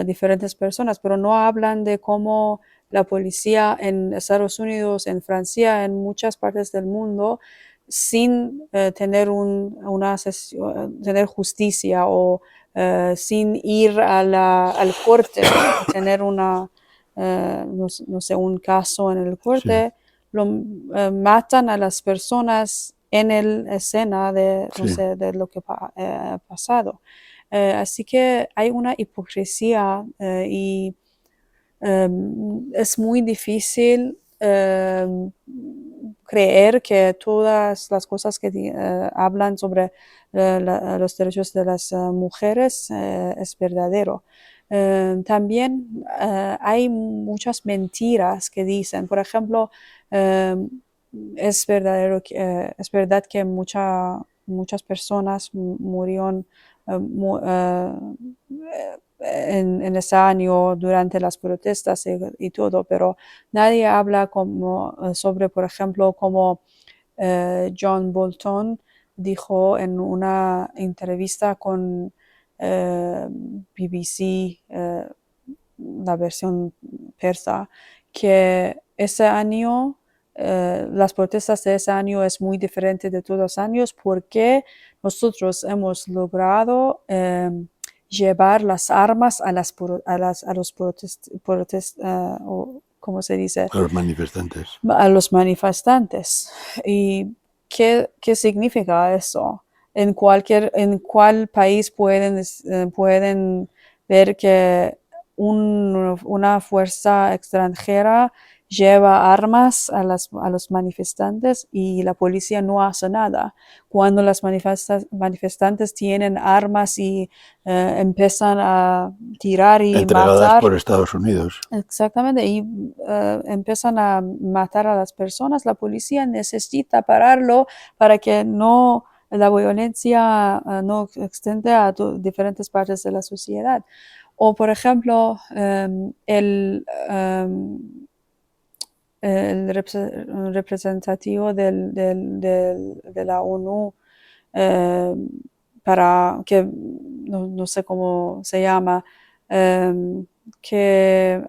diferentes personas, pero no hablan de cómo la policía en Estados Unidos, en Francia, en muchas partes del mundo, sin tener tener justicia o sin ir al corte, tener no sé, un caso en el sí, corte, matan a las personas en la escena de, no sí. sé, de lo que ha pasado. Así que hay una hipocresía y es muy difícil creer que todas las cosas que hablan sobre los derechos de las mujeres es verdadero. También hay muchas mentiras que dicen, por ejemplo, eh, es verdad que muchas personas murieron en ese año durante las protestas y todo, pero nadie habla sobre, por ejemplo, como John Bolton dijo en una entrevista con BBC, la versión persa, que ese año, las protestas de ese año es muy diferente de todos los años porque nosotros hemos logrado llevar las armas a los ¿cómo se dice? A los manifestantes. A los manifestantes. ¿Y qué significa eso? En cuál país pueden ver que una fuerza extranjera lleva armas a los manifestantes y la policía no hace nada? Cuando los manifestantes tienen armas y empiezan a tirar y Entregadas matar. por Estados Unidos. Exactamente, y empiezan a matar a las personas, la policía necesita pararlo para que la violencia no extiende a diferentes partes de la sociedad. O, por ejemplo, el representativo de la ONU, para que no sé cómo se llama, que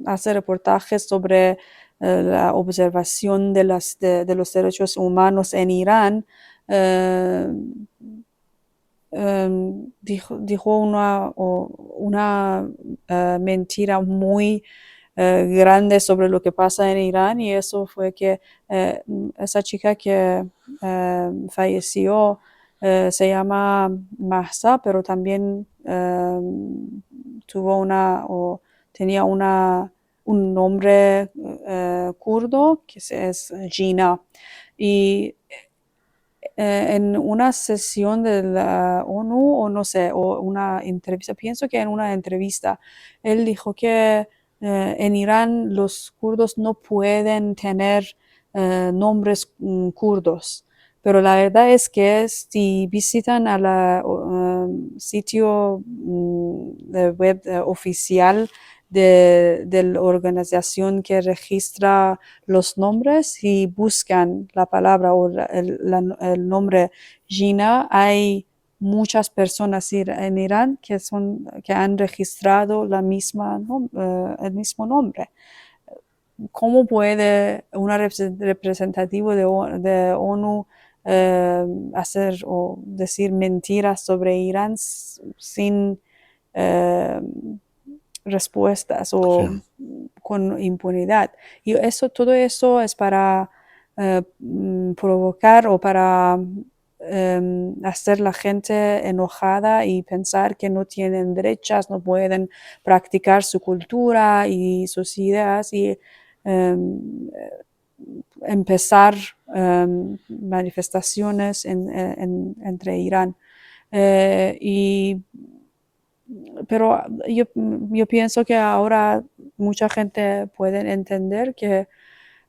hace reportajes sobre la observación de los derechos humanos en Irán. Dijo una mentira muy grande sobre lo que pasa en Irán, y eso fue que esa chica que falleció se llama Mahsa, pero también tenía un nombre kurdo que es Gina. Y en una sesión de la ONU, o no sé, o una entrevista, pienso que en una entrevista, él dijo que en Irán los kurdos no pueden tener nombres kurdos. Pero la verdad es que si visitan a la sitio de web oficial de la organización que registra los nombres y buscan la palabra o el nombre Gina, hay muchas personas en Irán que han registrado el mismo nombre. ¿Cómo puede una representativa de ONU hacer o decir mentiras sobre Irán sin respuestas o con impunidad? Y todo eso es para provocar o para hacer la gente enojada y pensar que no tienen derechos, no pueden practicar su cultura y sus ideas, y empezar manifestaciones entre Irán. Pero yo pienso que ahora mucha gente puede entender que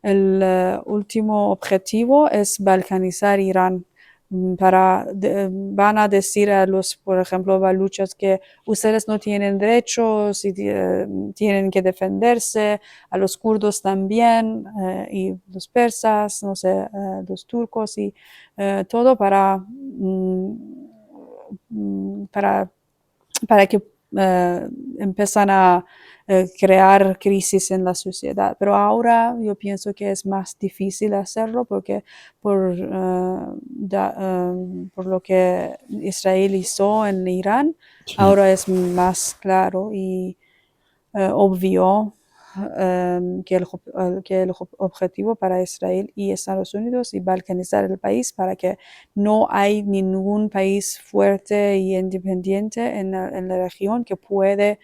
el último objetivo es balcanizar Irán. Van a decir a por ejemplo, baluchos que ustedes no tienen derechos y tienen que defenderse, a los kurdos también, y los persas, no sé, los turcos y todo para que empiezan a crear crisis en la sociedad. Pero ahora yo pienso que es más difícil hacerlo porque por lo que Israel hizo en Irán, Sí. ahora es más claro y obvio que el objetivo para Israel y Estados Unidos y balcanizar el país para que no hay ningún país fuerte y independiente en la región que puede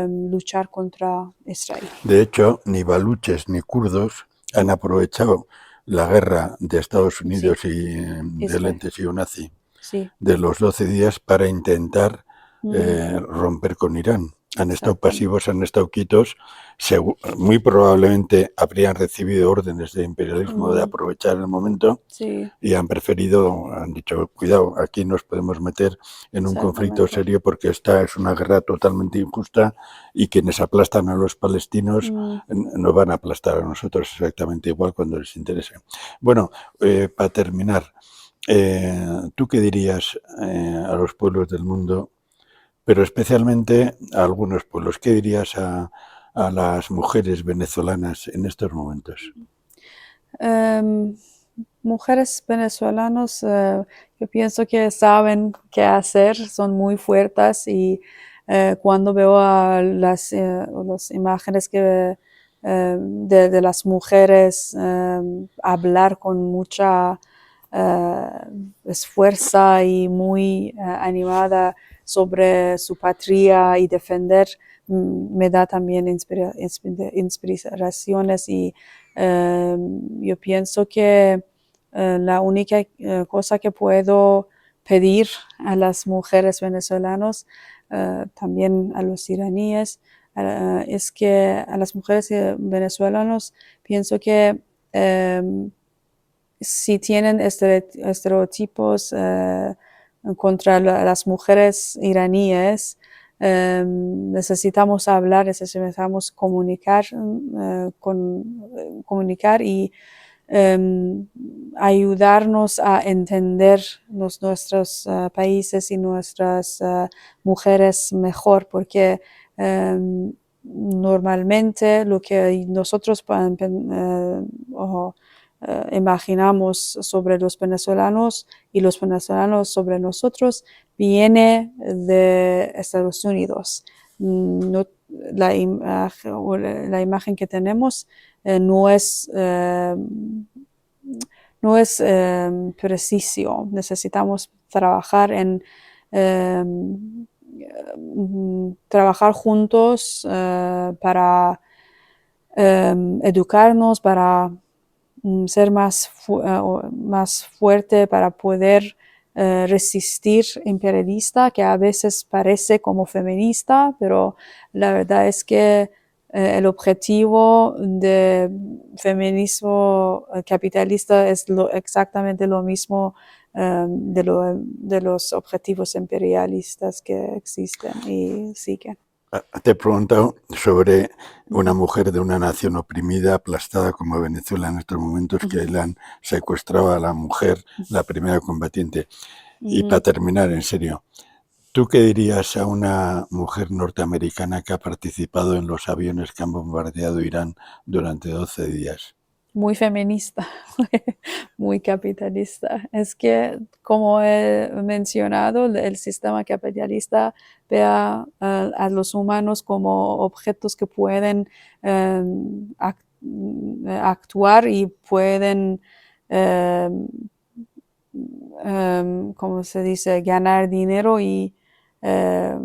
luchar contra Israel. De hecho, ni baluches ni kurdos han aprovechado la guerra de Estados Unidos y del ente nazi Sí. de los 12 días para intentar romper con Irán. han estado exactamente. pasivos, han estado quietos, muy probablemente habrían recibido órdenes de imperialismo de Mm, aprovechar el momento sí, y han preferido, han dicho, cuidado, aquí nos podemos meter en un conflicto exactamente. serio porque esta es una guerra totalmente injusta y quienes aplastan a los palestinos Mm, nos van a aplastar a nosotros exactamente igual cuando les interese. Bueno, para terminar, ¿tú qué dirías a los pueblos del mundo, pero especialmente a algunos pueblos? ¿Qué dirías a las mujeres venezolanas en estos momentos? em, mujeres venezolanos, yo pienso que saben qué hacer, son muy fuertes y cuando veo a las imágenes de las mujeres hablar con mucha esfuerza y muy animada sobre su patria y defender, me da también inspiraciones y yo pienso que la única cosa que puedo pedir a las mujeres venezolanas, también a los iraníes, es que a las mujeres venezolanas pienso que si tienen estereotipos contra las mujeres iraníes, necesitamos hablar, necesitamos comunicar y ayudarnos a entender nuestros países y nuestras mujeres mejor, porque normalmente lo que nosotros imaginamos sobre los venezolanos y los venezolanos sobre nosotros viene de Estados Unidos. No, la imagen que tenemos no es, no es preciso. Necesitamos trabajar en trabajar juntos para educarnos, para ser más fuerte, para poder resistir imperialista, que a veces parece como feminista, pero la verdad es que el objetivo de feminismo capitalista es exactamente lo mismo de los objetivos imperialistas que existen y siguen. Te he preguntado sobre una mujer de una nación oprimida, aplastada como Venezuela en estos momentos, que le han secuestrado a la mujer, la primera combatiente. Y para terminar, en serio, ¿tú qué dirías a una mujer norteamericana que ha participado en los aviones que han bombardeado Irán durante 12 días? Muy feminista, muy capitalista. Es que, como he mencionado, el sistema capitalista ve a los humanos como objetos que pueden eh, actuar y pueden, eh, como se dice, ganar dinero y eh,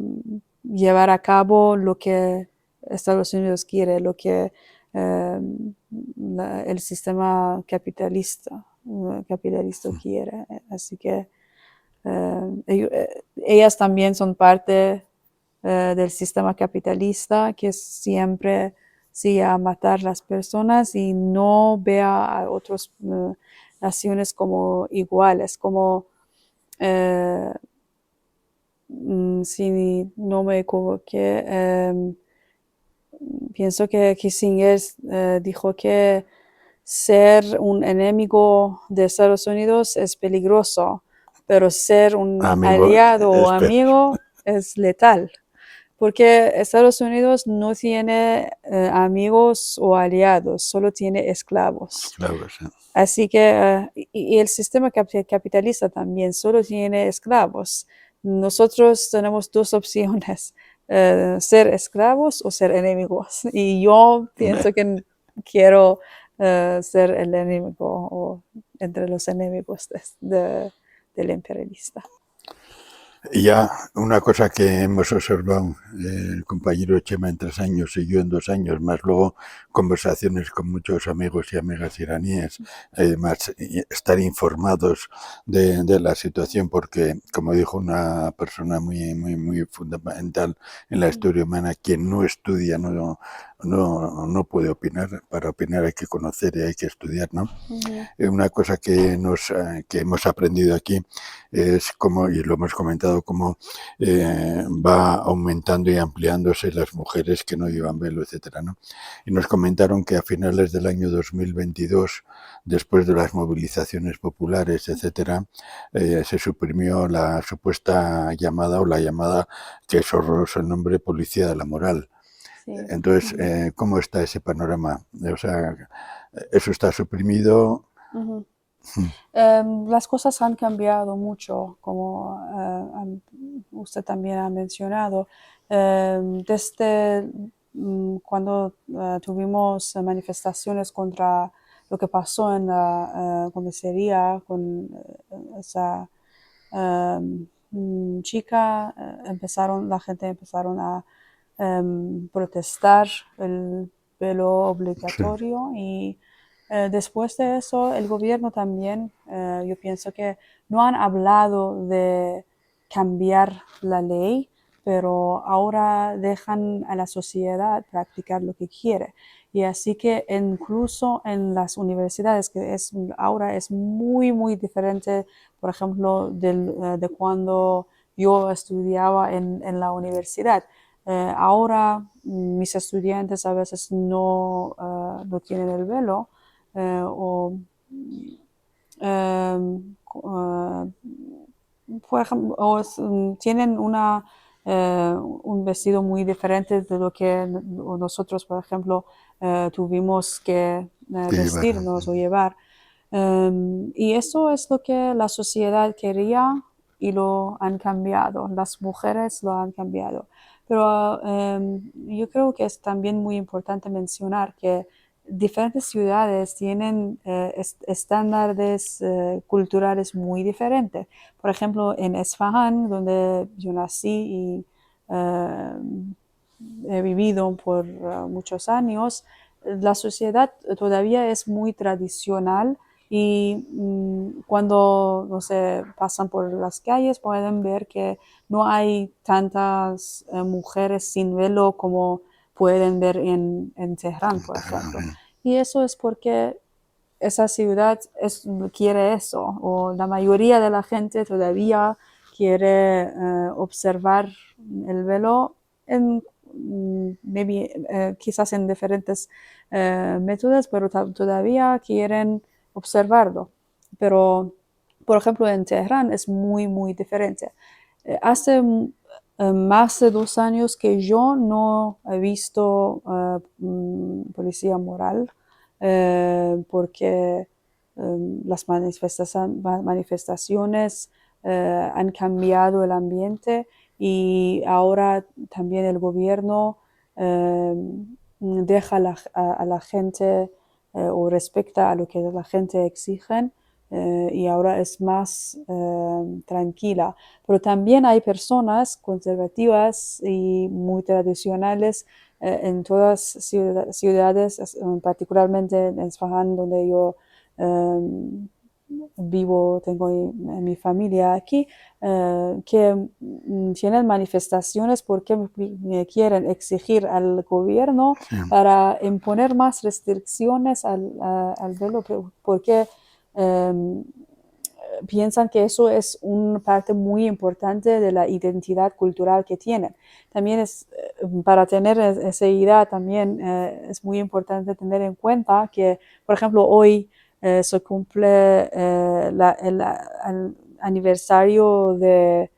llevar a cabo lo que Estados Unidos quiere, lo que eh, el sistema capitalista quiere. Así que ellas también son parte del sistema capitalista que siempre sigue a matar las personas y no vea a otras naciones como iguales, como si no me equivoqué, pienso que Kissinger dijo que ser un enemigo de Estados Unidos es peligroso, pero ser un Amigo, aliado o espera, amigo es letal, porque Estados Unidos no tiene amigos o aliados, solo tiene esclavos. claro, sí. Así que, y el sistema capitalista también solo tiene esclavos. Nosotros tenemos dos opciones, ser esclavos o ser enemigos. Y yo pienso que quiero ser el enemigo o entre los enemigos del imperialista. Y ya una cosa que hemos observado, el compañero Chema en 3 años y yo en 2 años, más luego conversaciones con muchos amigos y amigas iraníes, más estar informados de la situación, porque como dijo una persona muy fundamental en la Ujú, historia humana, quien no estudia no puede opinar. Para opinar hay que conocer y hay que estudiar, ¿no? ujú, Una cosa que hemos aprendido aquí es como, y lo hemos comentado, cómo va aumentando y ampliándose las mujeres que no llevan velo, etcétera, ¿no? Y nos comentaron que a finales del año 2022, después de las movilizaciones populares, etcétera, se suprimió la supuesta llamada, o la llamada, que es horroroso el nombre, policía de la moral. sí. Entonces, Ujú, ¿cómo está ese panorama? O sea, eso está suprimido. ujú. Las cosas han cambiado mucho, como usted también ha mencionado. Desde cuando tuvimos manifestaciones contra lo que pasó en la comisaría con esa chica, la gente empezaron a protestar el velo Sí, obligatorio y después de eso el gobierno también, yo pienso que no han hablado de cambiar la ley, pero ahora dejan a la sociedad practicar lo que quiere. Y así que incluso en las universidades, que ahora es muy diferente, por ejemplo, de cuando yo estudiaba en la universidad. Ahora mis estudiantes a veces no tienen el velo o uh, por ejemplo, tienen un vestido muy diferente de lo que nosotros, por ejemplo, tuvimos que que llevar. vestirnos o llevar. Y eso es lo que la sociedad quería y lo han cambiado. Las mujeres lo han cambiado. Pero yo creo que es también muy importante mencionar que diferentes ciudades tienen estándares culturales muy diferentes. Por ejemplo, en Esfahan, donde yo nací y eh, he vivido por muchos años, la sociedad todavía es muy tradicional y cuando no sé, pasan por las calles pueden ver que no hay tantas mujeres sin velo como pueden ver en Teherán, por ejemplo. Y eso es porque esa ciudad quiere eso, o la mayoría de la gente todavía quiere observar el velo en, quizás en diferentes métodos, pero todavía quieren observarlo. Pero, por ejemplo, en Teherán es muy diferente. Hace más de 2 años que yo no he visto policía moral porque las manifestaciones han cambiado el ambiente y ahora también el gobierno eh, deja a la gente o respecta a lo que la gente exige y ahora es más tranquila. Pero también hay personas conservativas y muy tradicionales en todas ciudades, particularmente en Esfahan, donde yo vivo, tengo mi familia aquí, que tienen manifestaciones porque me quieren exigir al gobierno Sí. para imponer más restricciones al velo, porque piensan que eso es una parte muy importante de la identidad cultural que tienen. También para tener esa idea, también es muy importante tener en cuenta que, por ejemplo, hoy se cumple el aniversario de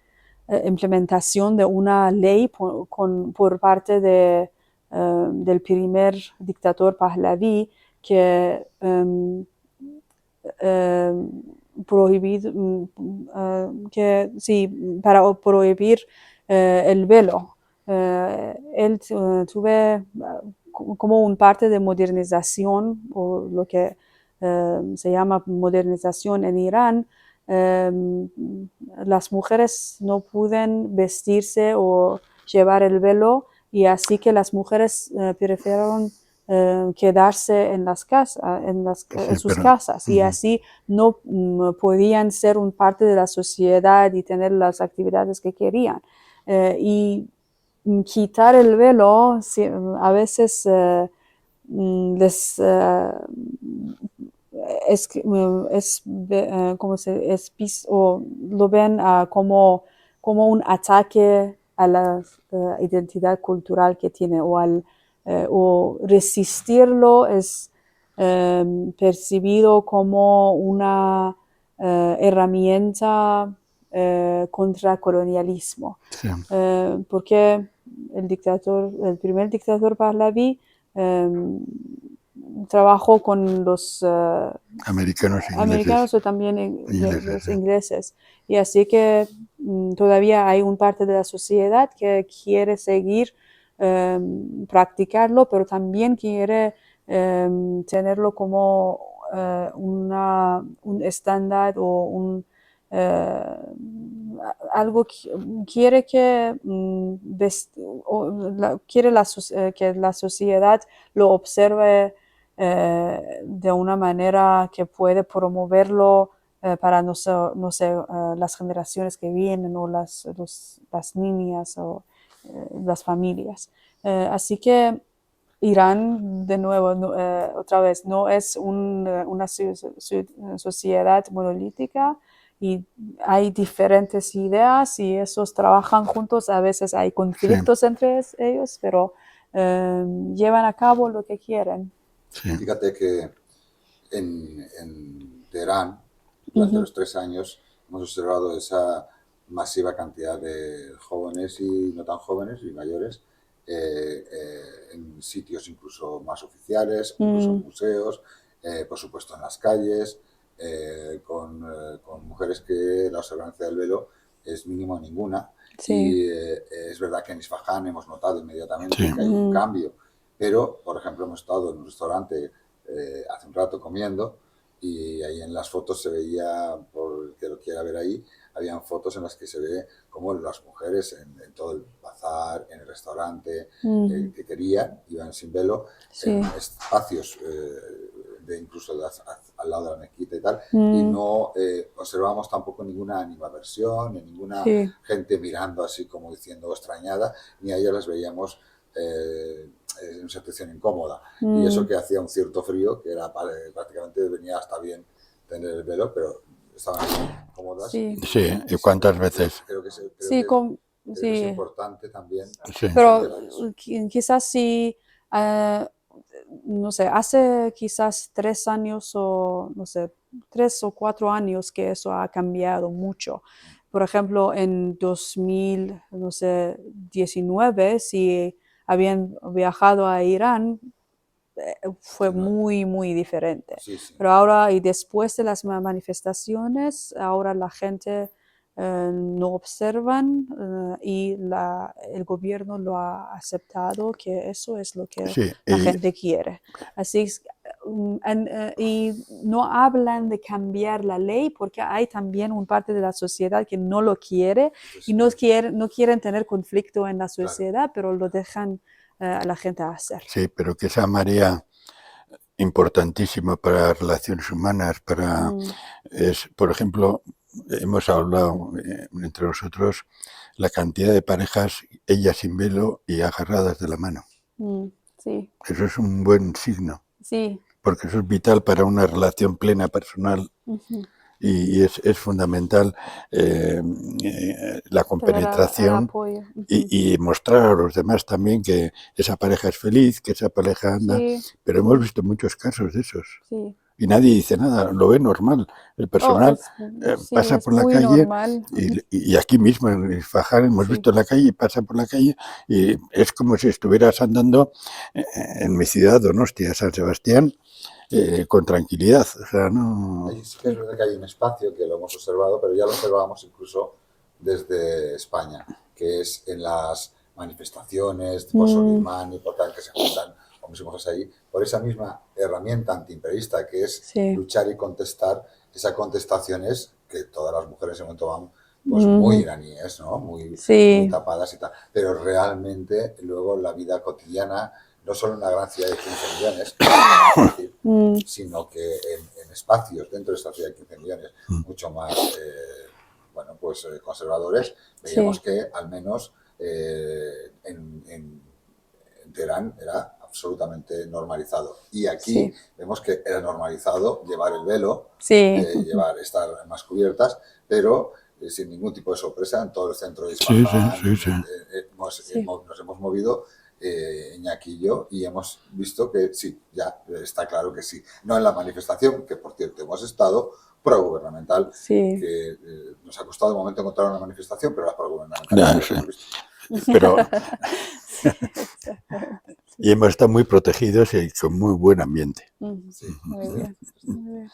implementación de una ley por parte del primer dictador Pahlavi que eh, prohibir, sí, para prohibir el velo. Él tuve como un parte de modernización, o lo que se llama modernización en Irán, em, las mujeres no pueden vestirse o llevar el velo y así que las mujeres prefirieron quedarse en las casas, en Sí, sus pero casas y así no podían ser un parte de la sociedad y tener las actividades que querían. Y quitar el velo a veces les como o lo ven como un ataque a la identidad cultural que tiene o resistirlo es percibido como una herramienta contra el colonialismo. sí, Porque el primer dictador Pahlavi trabajó con los americanos e ingleses. americanos o también Ingleses, los ingleses. Y así que todavía hay un parte de la sociedad que quiere seguir practicarlo, pero también quiere tenerlo como un estándar o algo que quiere que quiere que la sociedad lo observe de una manera que puede promoverlo para las generaciones que vienen o las niñas o las familias. Así que Irán, de nuevo, otra vez, no es una sociedad monolítica y hay diferentes ideas y esos trabajan juntos. A veces hay sí, conflictos entre ellos, pero llevan a cabo lo que quieren. sí, Fíjate que en Teherán, durante los 3 años, hemos observado esa masiva cantidad de jóvenes y no tan jóvenes y mayores en sitios incluso más oficiales, incluso en museos, por supuesto en las calles, con mujeres que la observancia del velo es mínimo ninguna. Sí. Y es verdad que en Isfahán hemos notado inmediatamente Sí. que hay un cambio, pero, por ejemplo, hemos estado en un restaurante hace un rato comiendo y ahí en las fotos se veía, por el que lo quiera ver ahí, habían fotos en las que se ve cómo las mujeres en todo el bazar, en el restaurante que querían, iban sin velo, Sí. en espacios incluso al lado de la mezquita y tal, y no observamos tampoco ninguna animaversión, ni ninguna Sí. gente mirando así como diciendo extrañada, ni a ellas las veíamos en una situación incómoda. Y eso que hacía un cierto frío, que era prácticamente venía hasta bien tener el velo, pero estaban cómodas. Sí. Sí, ¿y cuántas veces? Creo que Sí, es importante también. Sí. pero quizás sí, no sé, hace quizás 3 años o, no sé, 3 o 4 años que eso ha cambiado mucho. Por ejemplo, en 2019, si habían viajado a Irán, fue Sí, no. muy, muy diferente. Sí, sí. Pero ahora, y después de las manifestaciones, ahora la gente no observan y el gobierno lo ha aceptado, que eso es lo que Sí, la y- gente quiere. Así es, y no hablan de cambiar la ley porque hay también una parte de la sociedad que no lo quiere y no quieren tener conflicto en la sociedad, pero lo dejan a la gente hacer. sí, pero que esa marea importantísima para las relaciones humanas, es, por ejemplo, hemos hablado entre nosotros la cantidad de parejas, ellas sin velo y agarradas de la mano. Sí, Eso es un buen signo, sí. porque eso es vital para una relación plena personal y es fundamental la compenetración apoyo. y mostrar a los demás también que esa pareja es feliz, que esa pareja anda. Sí, Pero hemos visto muchos casos de esos. sí. Y nadie dice nada, lo ve normal. El personal Sí, pasa es por la muy calle normal. y aquí mismo en Isfahán hemos Sí. visto en la calle, pasa por la calle y es como si estuvieras andando en mi ciudad, Donostia, San Sebastián, con tranquilidad. O sea, no... Ahí sí que es verdad que hay un espacio que lo hemos observado, pero ya lo observábamos incluso desde España, que es en las manifestaciones por Solimán y por tal, que se juntan hombres y mujeres ahí, por esa misma herramienta antiimperialista que es Sí. luchar y contestar. Esa contestación es que todas las mujeres en ese momento van pues muy iraníes, ¿no? Muy Sí, tapadas y tal. Pero realmente luego en la vida cotidiana, no solo en una gran ciudad de 15 millones, es decir, sino que en espacios dentro de esta ciudad de 15 millones mucho más bueno, pues conservadores, veíamos sí, que al menos en Teherán era absolutamente normalizado. Y aquí sí, vemos que era normalizado llevar el velo, sí, estar más cubiertas, pero sin ningún tipo de sorpresa en todo el centro de Sí, sí, Isfahán. sí, sí. sí, Nos hemos movido Iñaki y yo, y hemos visto que sí, ya está claro que sí. No en la manifestación, que por cierto hemos estado, progubernamental, sí. que nos ha costado de momento encontrar una manifestación, pero las progubernamentales sí Ya, las sí. hemos visto. Pero, Sí, exactamente. y hemos estado muy protegidos y con muy buen ambiente. Ujú. Sí, Muy bien, muy bien.